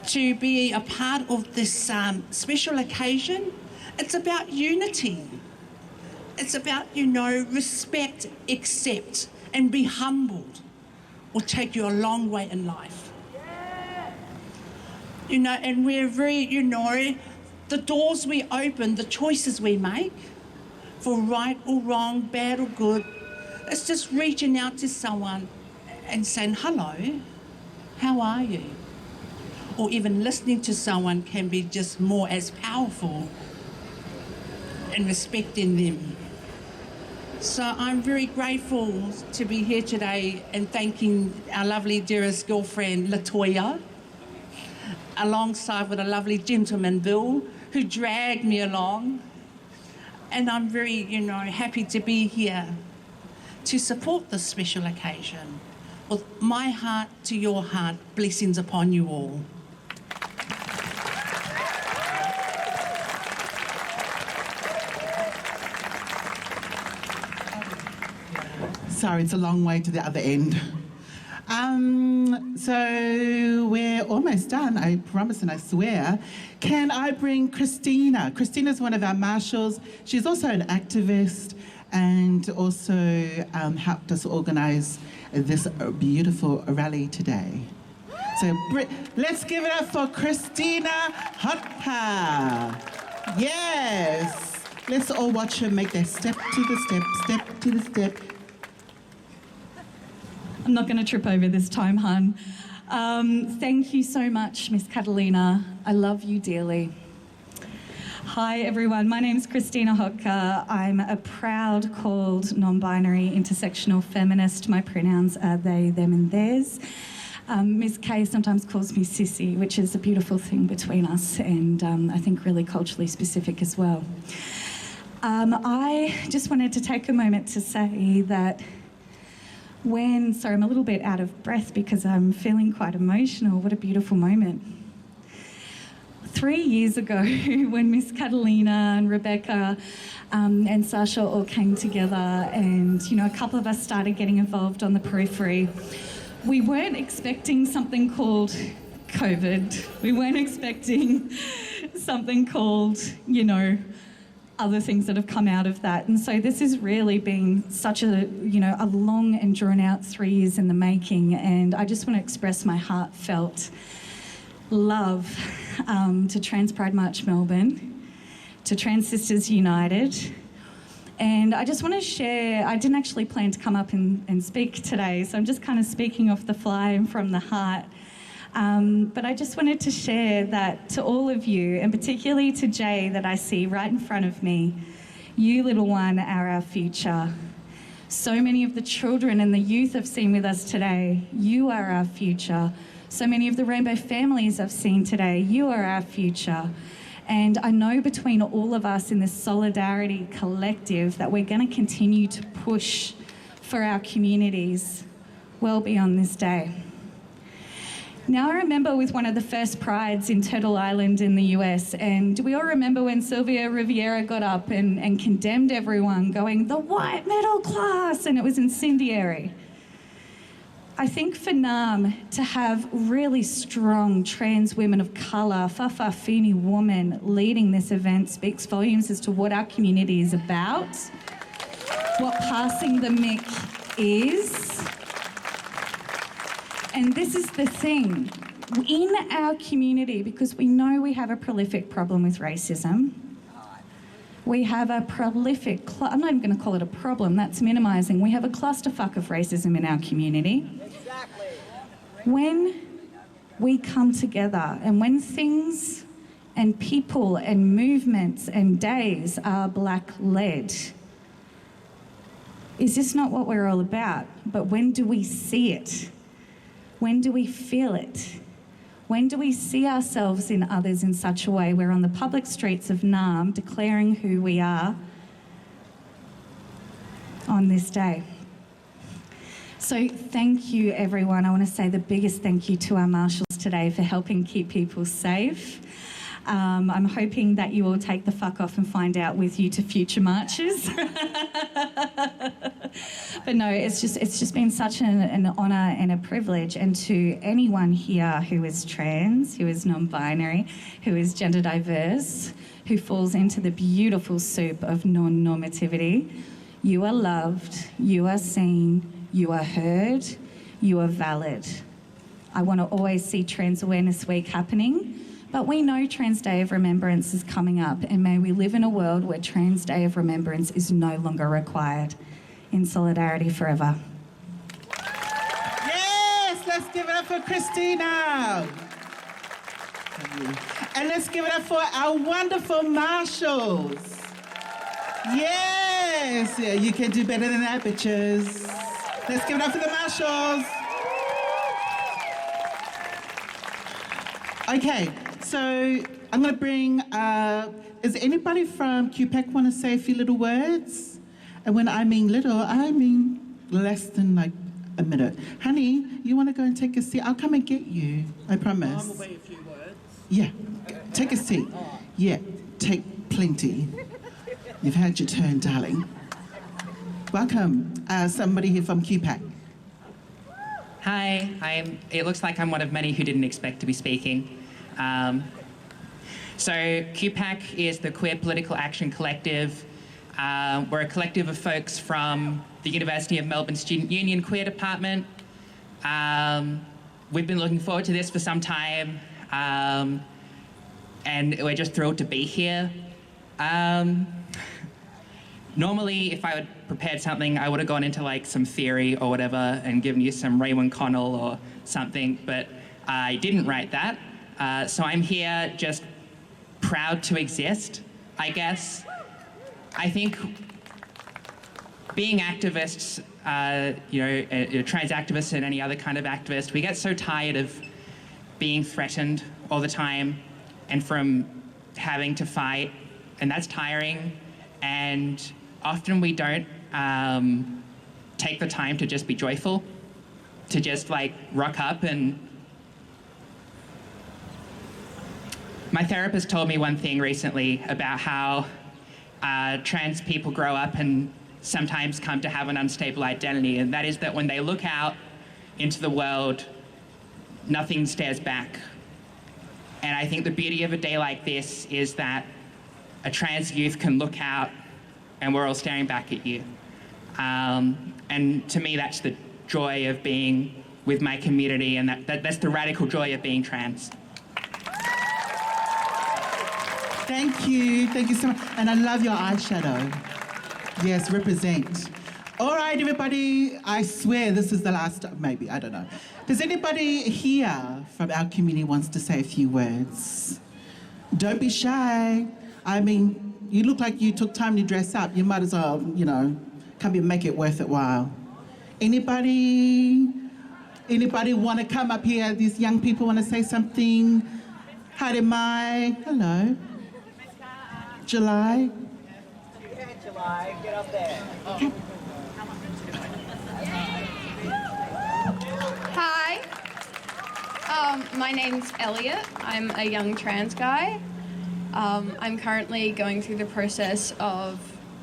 Speaker 12: to be a part of this special occasion. It's about unity. It's about, respect, accept, and be humbled will take you a long way in life. And we're very, the doors we open, the choices we make, for right or wrong, bad or good, it's just reaching out to someone and saying, hello, how are you? Or even listening to someone can be just more as powerful and respecting them. So I'm very grateful to be here today and thanking our lovely dearest girlfriend, Latoya, alongside with a lovely gentleman, Bill, who dragged me along. And I'm very, happy to be here to support this special occasion. With my heart to your heart, blessings upon you all.
Speaker 9: Sorry, it's a long way to the other end. So we're almost done, I promise and I swear. Can I bring Christina? Christina's one of our marshals. She's also an activist and also helped us organise this beautiful rally today. So let's give it up for Christina Hotka. Yes. Let's all watch her make that step to the step, step to the step.
Speaker 17: I'm not going to trip over this time, hun. Thank you so much, Miss Catalina. I love you dearly. Hi, everyone. My name's Christina Hotka. I'm a proud, called, non-binary, intersectional feminist. My pronouns are they, them, and theirs. Miss K sometimes calls me Sissy, which is a beautiful thing between us and I think really culturally specific as well. I just wanted to take a moment to say that sorry, I'm a little bit out of breath because I'm feeling quite emotional. What a beautiful moment. 3 years ago, when Miss Catalina and Rebecca and Sasha all came together and, a couple of us started getting involved on the periphery, we weren't expecting something called COVID. We weren't expecting something called, other things that have come out of that. And so this has really been such a long and drawn out 3 years in the making. And I just want to express my heartfelt love to Trans Pride March Melbourne, to Trans Sisters United. And I just want to share, I didn't actually plan to come up and speak today, so I'm just kind of speaking off the fly and from the heart. But I just wanted to share that to all of you, and particularly to Jay that I see right in front of me, you little one are our future. So many of the children and the youth I've seen with us today, you are our future. So many of the rainbow families I've seen today, you are our future. And I know between all of us in this solidarity collective that we're going to continue to push for our communities well beyond this day. Now, I remember with one of the first prides in Turtle Island in the US, and do we all remember when Sylvia Riviera got up and condemned everyone, going, the white middle class, and it was incendiary. I think for Narrm to have really strong trans women of colour, Fa'afafini woman leading this event speaks volumes as to what our community is about, what passing the mic is. And this is the thing, in our community, because we know we have a prolific problem with racism, we have a prolific, I'm not even going to call it a problem, that's minimising, we have a clusterfuck of racism in our community. Exactly. When we come together and when things and people and movements and days are black-led, is this not what we're all about? But when do we see it? When do we feel it? When do we see ourselves in others in such a way we're on the public streets of Narrm declaring who we are on this day? So thank you, everyone. I want to say the biggest thank you to our marshals today for helping keep people safe. I'm hoping that you all take the fuck off and find out with you to future marches. But no, it's just been such an honour and a privilege. And to anyone here who is trans, who is non-binary, who is gender diverse, who falls into the beautiful soup of non-normativity, you are loved, you are seen, you are heard, you are valid. I want to always see Trans Awareness Week happening. But we know Trans Day of Remembrance is coming up, and may we live in a world where Trans Day of Remembrance is no longer required. In solidarity forever.
Speaker 9: Yes! Christina. And let's give it up for our wonderful marshals. Yes, yeah, you can do better than that, bitches. Let's give it up for the marshals. Okay, so I'm going to bring, is anybody from QPAC want to say a few little words? And when I mean little, I mean less than like a minute. Honey, you want to go and take a seat? I'll come and get you, I promise.
Speaker 7: I'm away a few words.
Speaker 9: Yeah, take a seat. Yeah, take plenty. You've had your turn, darling. Welcome, somebody here from QPAC.
Speaker 18: Hi, it looks like I'm one of many who didn't expect to be speaking. So QPAC is the Queer Political Action Collective. We're a collective of folks from the University of Melbourne Student Union Queer Department. We've been looking forward to this for some time, and we're just thrilled to be here. Normally, if I had prepared something, I would have gone into like some theory or whatever and given you some Raymond Connell or something, but I didn't write that. So I'm here just proud to exist, I guess. I think being activists, trans activists and any other kind of activist, we get so tired of being threatened all the time and from having to fight, and that's tiring. And often we don't take the time to just be joyful, to just like rock up. And my therapist told me one thing recently about how trans people grow up and sometimes come to have an unstable identity, and that is that when they look out into the world, nothing stares back. And I think the beauty of a day like this is that a trans youth can look out and we're all staring back at you. And to me, that's the joy of being with my community, and that's the radical joy of being trans.
Speaker 9: Thank you so much. And I love your eyeshadow. Yes, represent. All right, everybody, I swear this is the last, maybe, I don't know. Does anybody here from our community wants to say a few words? Don't be shy. I mean, you look like you took time to dress up. You might as well, come and make it worth it while. Anybody want to come up here? These young people want to say something? Hi, Mai. Hello. July.
Speaker 19: Yeah, July, get up there.
Speaker 9: Okay.
Speaker 20: Hi. My name's Elliot. I'm a young trans guy. I'm currently going through the process of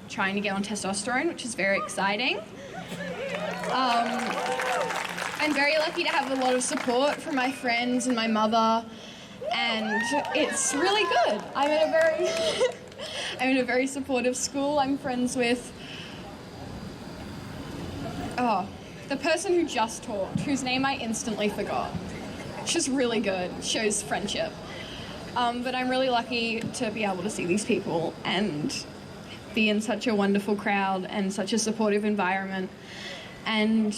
Speaker 20: trying to get on testosterone, which is very exciting. I'm very lucky to have a lot of support from my friends and my mother, and it's really good. I'm in a very supportive school. I'm friends with the person who just talked, whose name I instantly forgot. She's really good, shows friendship. But I'm really lucky to be able to see these people and be in such a wonderful crowd and such a supportive environment, and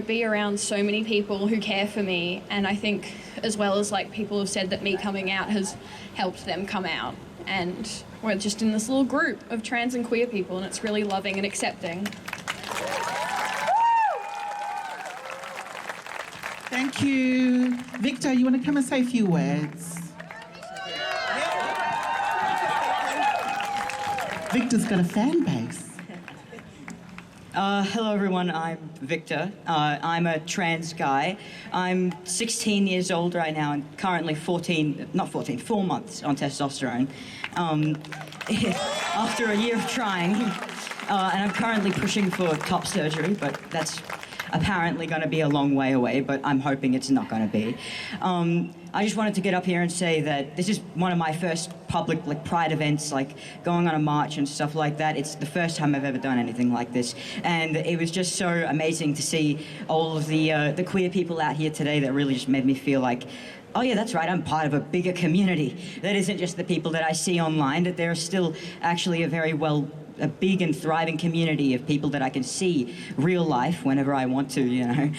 Speaker 20: be around so many people who care for me. And I think, as well as like people have said, that me coming out has helped them come out, and we're just in this little group of trans and queer people, and it's really loving and accepting.
Speaker 9: Thank you. Victor, you want to come and say a few words? Victor's got a fan base.
Speaker 19: Hello everyone, I'm Victor. I'm a trans guy. I'm 16 years old right now and currently 4 months on testosterone. After a year of trying. And I'm currently pushing for top surgery, but that's apparently going to be a long way away, but I'm hoping it's not going to be. I just wanted to get up here and say that this is one of my first public pride events, going on a march and stuff like that. It's the first time I've ever done anything like this, and it was just so amazing to see all of the queer people out here today. That really just made me feel like, oh yeah, that's right, I'm part of a bigger community. That isn't just the people that I see online, that there are still actually a very well a big and thriving community of people that I can see real life whenever I want to, you know.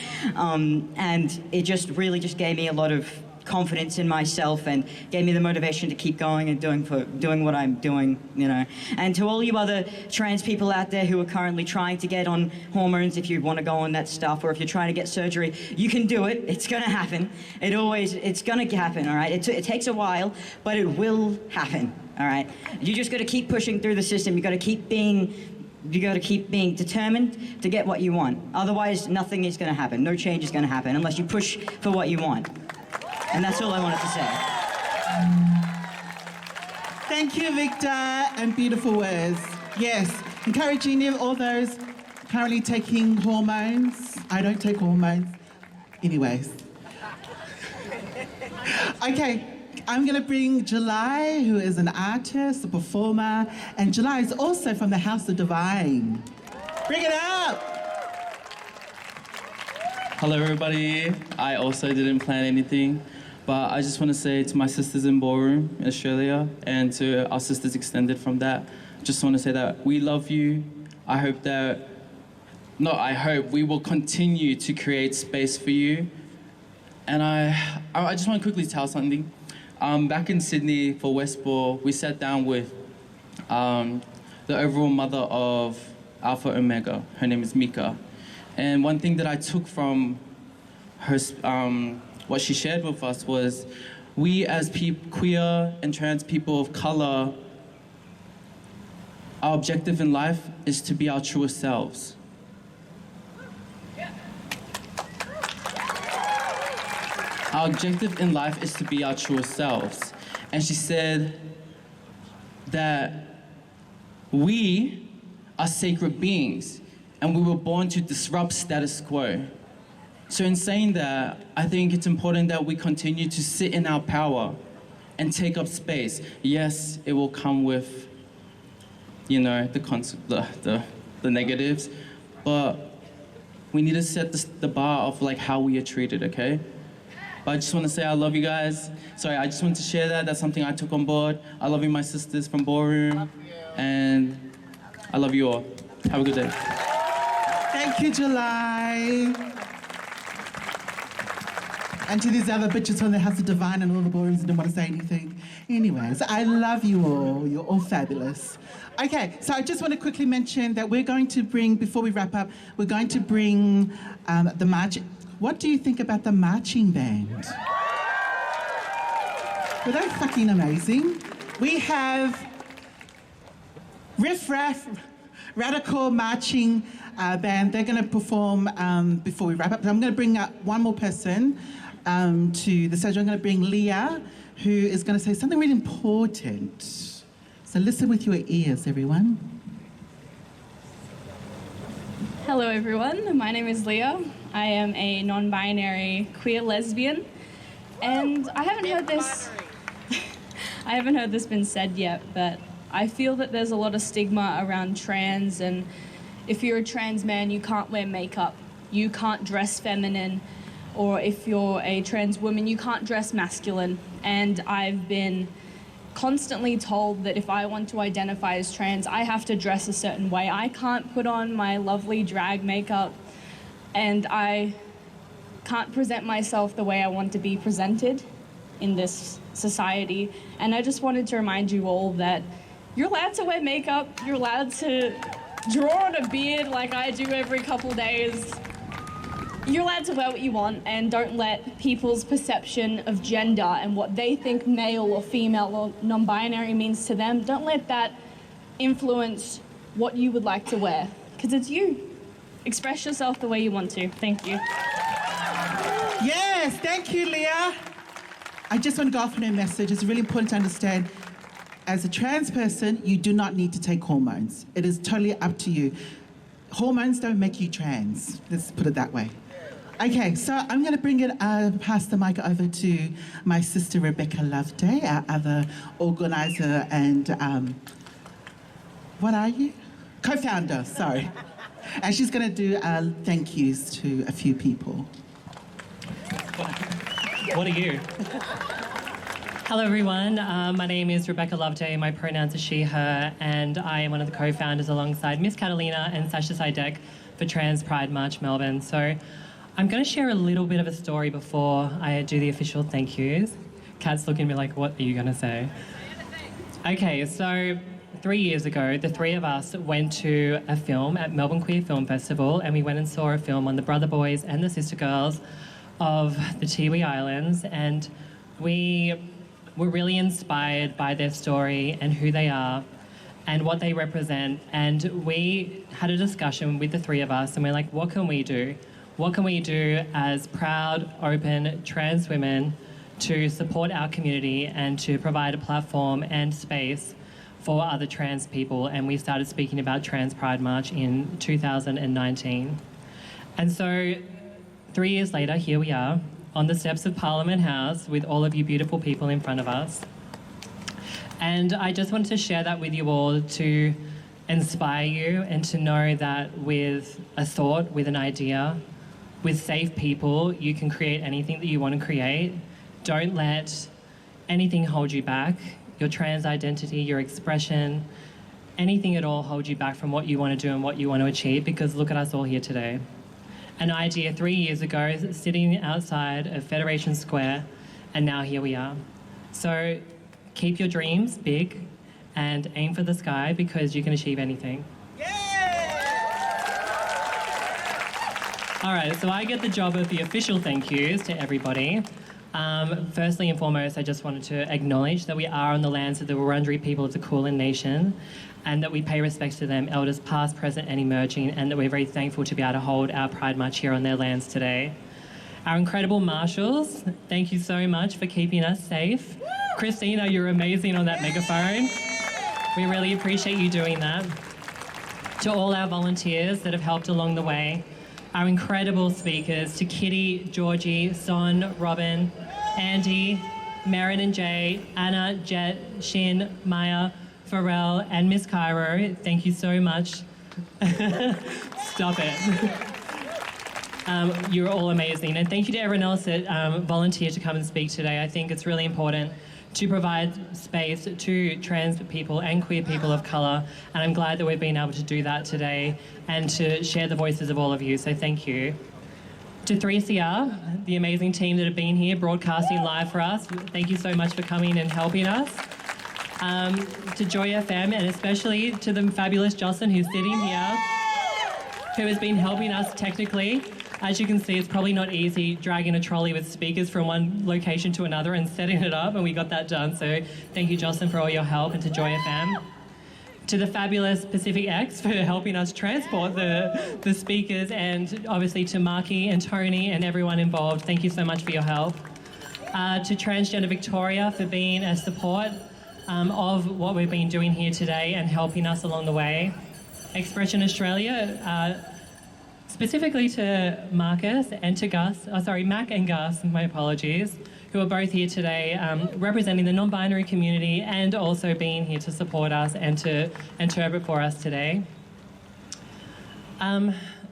Speaker 19: And it just really just gave me a lot of confidence in myself and gave me the motivation to keep going and doing what I'm doing, you know. And to all you other trans people out there who are currently trying to get on hormones, if you want to go on that stuff, or if you're trying to get surgery, you can do it. It's going to happen. It's going to happen, all right? It takes a while, but it will happen, all right? You just got to keep pushing through the system. You got to keep being determined to get what you want. Otherwise, nothing is going to happen. No change is going to happen unless you push for what you want. And that's all I wanted to say.
Speaker 9: Thank you, Victor, and beautiful words. Yes, encouraging all those currently taking hormones. I don't take hormones. Anyways. Okay, I'm going to bring July, who is an artist, a performer, and July is also from the House of Divine. Bring it up!
Speaker 21: Hello, everybody. I also didn't plan anything. But I just want to say to my sisters in Ballroom in Australia and to our sisters extended from that, just want to say that we love you. I hope that, we will continue to create space for you. And I just want to quickly tell something. Back in Sydney for Westball, we sat down with the overall mother of Alpha Omega. Her name is Mika. And one thing that I took from her, what she shared with us was, we as queer and trans people of color, our objective in life is to be our truest selves. Our objective in life is to be our truest selves. And she said that we are sacred beings and we were born to disrupt status quo. So in saying that, I think it's important that we continue to sit in our power and take up space. Yes, it will come with, you know, the negatives, but we need to set the bar of like how we are treated, okay? But I just want to say I love you guys. Sorry, I just wanted to share that. That's something I took on board. I love you, my sisters from Ballroom, and I love you all. Have a good day.
Speaker 9: Thank you, July. And to these other bitches from the House of Divine and all the ballrooms who didn't want to say anything. Anyways, I love you all. You're all fabulous. Okay, so I just want to quickly mention that we're going to bring, before we wrap up, we're going to bring the march. What do you think about the marching band? Were they fucking amazing? We have Riff Raff Radical Marching Band. They're going to perform before we wrap up. I'm going to bring up one more person to the stage. I'm going to bring Leah, who is going to say something really important. So listen with your ears, everyone.
Speaker 16: Hello everyone, my name is Leah. I am a non-binary queer lesbian, and I haven't heard this been said yet, but I feel that there's a lot of stigma around trans, and if you're a trans man, you can't wear makeup, you can't dress feminine, or if you're a trans woman, you can't dress masculine. And I've been constantly told that if I want to identify as trans, I have to dress a certain way. I can't put on my lovely drag makeup, and I can't present myself the way I want to be presented in this society. And I just wanted to remind you all that you're allowed to wear makeup, you're allowed to draw on a beard like I do every couple days. You're allowed to wear what you want, and don't let people's perception of gender and what they think male or female or non-binary means to them, don't let that influence what you would like to wear, because it's you. Express yourself the way you want to. Thank you.
Speaker 9: Yes, thank you, Leah. I just want to go off on a message. It's really important to understand, as a trans person, you do not need to take hormones. It is totally up to you. Hormones don't make you trans. Let's put it that way. Okay, so I'm going to pass the mic over to my sister Rebecca Loveday, our other organizer and, what are you? Co-founder, sorry. And she's going to do thank yous to a few people.
Speaker 22: What are you?
Speaker 2: Hello everyone, my name is Rebecca Loveday, my pronouns are she, her, and I am one of the co-founders alongside Miss Catalina and Sasha Sidek for Trans Pride March Melbourne. So I'm going to share a little bit of a story before I do the official thank yous. Kat's looking at me like, what are you going to say? Okay, so 3 years ago, the three of us went to a film at Melbourne Queer Film Festival, and we went and saw a film on the brother boys and the sister girls of the Tiwi Islands, and we were really inspired by their story and who they are and what they represent. And we had a discussion with the three of us, and we're like, what can we do? What can we do as proud, open, trans women to support our community and to provide a platform and space for other trans people? And we started speaking about Trans Pride March in 2019. And so 3 years later, here we are on the steps of Parliament House with all of you beautiful people in front of us. And I just wanted to share that with you all to inspire you and to know that with a thought, with an idea, with safe people, you can create anything that you want to create. Don't let anything hold you back. Your trans identity, your expression, anything at all hold you back from what you want to do and what you want to achieve, because look at us all here today. An idea 3 years ago, sitting outside of Federation Square, and now here we are. So keep your dreams big and aim for the sky, because you can achieve anything. All right, so I get the job of the official thank yous to everybody. Firstly and foremost, I just wanted to acknowledge that we are on the lands of the Wurundjeri people of the Kulin Nation, and that we pay respects to them, elders past, present and emerging, and that we're very thankful to be able to hold our Pride March here on their lands today. Our incredible marshals, thank you so much for keeping us safe. Christina, you're amazing on that megaphone. We really appreciate you doing that. To all our volunteers that have helped along the way, our incredible speakers, to Kitty, Georgie, Son, Robin, Andy, Merrin and Jay, Anna, Jet, Shin, Maya, Pharrell and Miss Cairo, thank you so much. Stop it. You're all amazing. And thank you to everyone else that volunteered to come and speak today. I think it's really important to provide space to trans people and queer people of colour. And I'm glad that we've been able to do that today and to share the voices of all of you. So thank you. To 3CR, the amazing team that have been here broadcasting live for us, thank you so much for coming and helping us. To Joy FM, and especially to the fabulous Jocelyn who's sitting here, who has been helping us technically. As you can see, it's probably not easy dragging a trolley with speakers from one location to another and setting it up, and we got that done. So thank you, Jocelyn, for all your help, and to Joy FM. To the fabulous Pacific X for helping us transport the speakers, and obviously to Marky and Tony and everyone involved, thank you so much for your help. To Transgender Victoria for being a support of what we've been doing here today and helping us along the way. Expression Australia, specifically to Marcus and to Gus, Mac and Gus, my apologies, who are both here today representing the non-binary community and also being here to support us and to interpret for us today.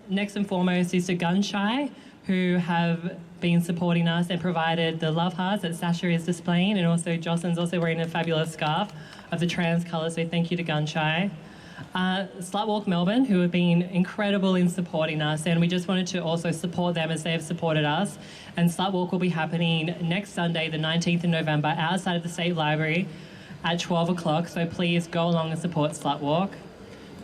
Speaker 2: Next and foremost is to Gunshy, who have been supporting us and provided the love hearts that Sasha is displaying, and also Jocelyn's also wearing a fabulous scarf of the trans colour, so thank you to Gunshy. Slutwalk Melbourne, who have been incredible in supporting us, and we just wanted to also support them as they have supported us. And Slutwalk will be happening next Sunday, the 19th of November, outside of the State Library at 12 o'clock, so please go along and support Slutwalk.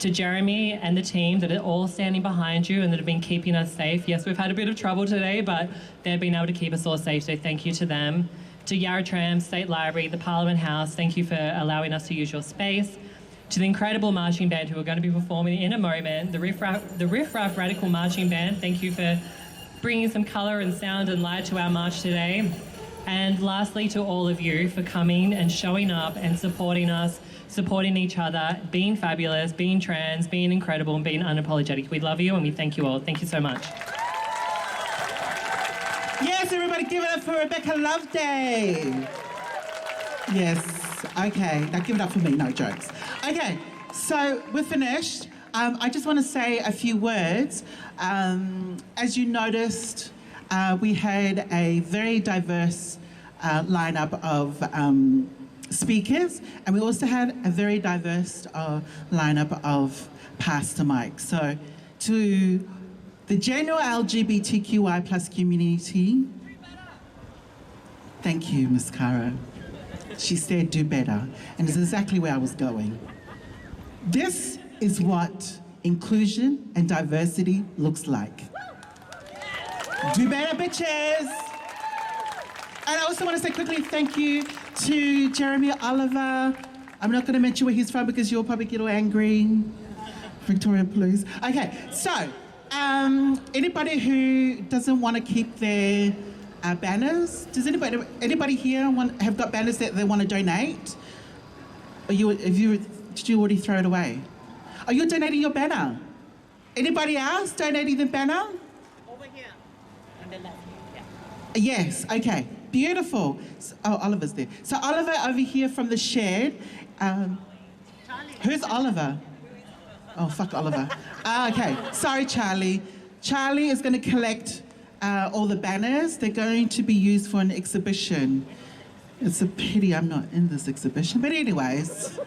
Speaker 2: To Jeremy and the team that are all standing behind you and that have been keeping us safe. Yes, we've had a bit of trouble today, but they've been able to keep us all safe, so thank you to them. To Yarra Tram, State Library, the Parliament House, thank you for allowing us to use your space. To the incredible marching band who are going to be performing in a moment, the Riff Raff Radical Marching Band, thank you for bringing some colour and sound and light to our march today. And lastly, to all of you for coming and showing up and supporting us, supporting each other, being fabulous, being trans, being incredible and being unapologetic. We love you and we thank you all. Thank you so much.
Speaker 9: Yes, everybody give it up for Rebecca Loveday. Yes, okay, now give it up for me, no jokes. Okay, so we're finished. I just want to say a few words. As you noticed, we had a very diverse lineup of speakers, and we also had a very diverse lineup of Pastor Mike. So to the general LGBTQI plus community, thank you, Miss Cara. She said do better, and it's exactly where I was going. This is what inclusion and diversity looks like. Do better, bitches! And I also want to say quickly thank you to Jeremy Oliver. I'm not going to mention where he's from because you'll probably get all angry. Victoria Police. Okay, so anybody who doesn't want to keep their banners, does anybody here have got banners that they want to donate? Or did you already throw it away? Are you donating your banner? Anybody else donating the banner?
Speaker 1: Over here, on the left. Yeah.
Speaker 9: Yes, okay, beautiful. Oh, Oliver's there. So Oliver over here from the shed. Who's Oliver? Oh, fuck Oliver. Okay, sorry, Charlie. Charlie is going to collect all the banners. They're going to be used for an exhibition. It's a pity I'm not in this exhibition, but anyways.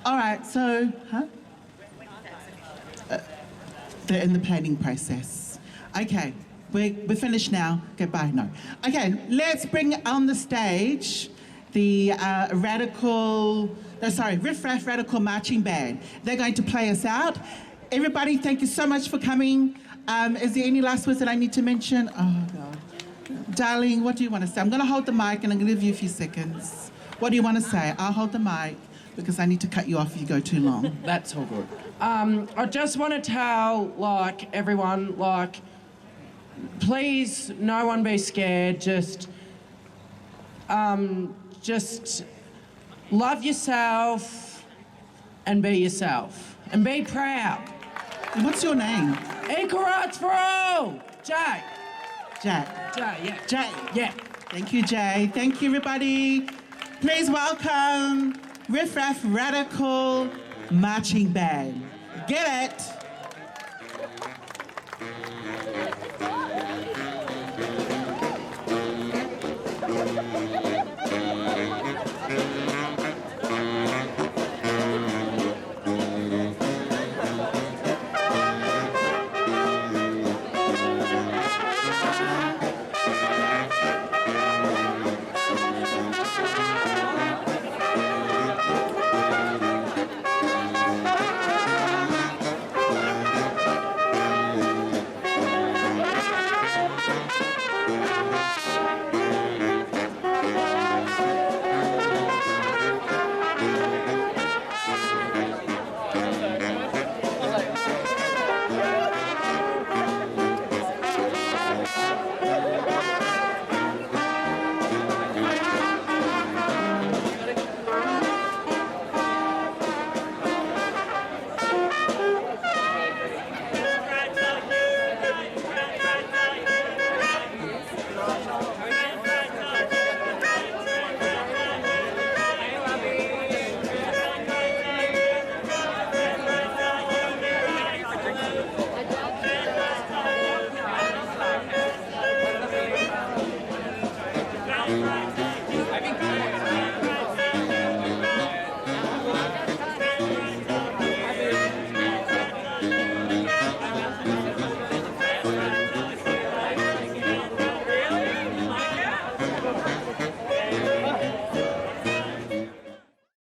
Speaker 9: All right, so, they're in the planning process. Okay, we're finished now. Goodbye, no. Okay, let's bring on the stage the Riff Raff Radical Marching Band. They're going to play us out. Everybody, thank you so much for coming. Is there any last words that I need to mention? Oh, God. Darling, what do you want to say? I'm going to hold the mic and I'm going to give you a few seconds. What do you want to say? I'll hold the mic because I need to cut you off if you go too long.
Speaker 7: That's all good. I just want to tell, everyone, please, no one be scared. Just love yourself and be yourself and be proud.
Speaker 9: And what's your name?
Speaker 7: Equal rights for all. Jay.
Speaker 9: Jay.
Speaker 7: Jay, yeah.
Speaker 9: Jay.
Speaker 7: Yeah.
Speaker 9: Thank you, Jay. Thank you, everybody. Please welcome Riff Raff Radical Marching Band. Get it?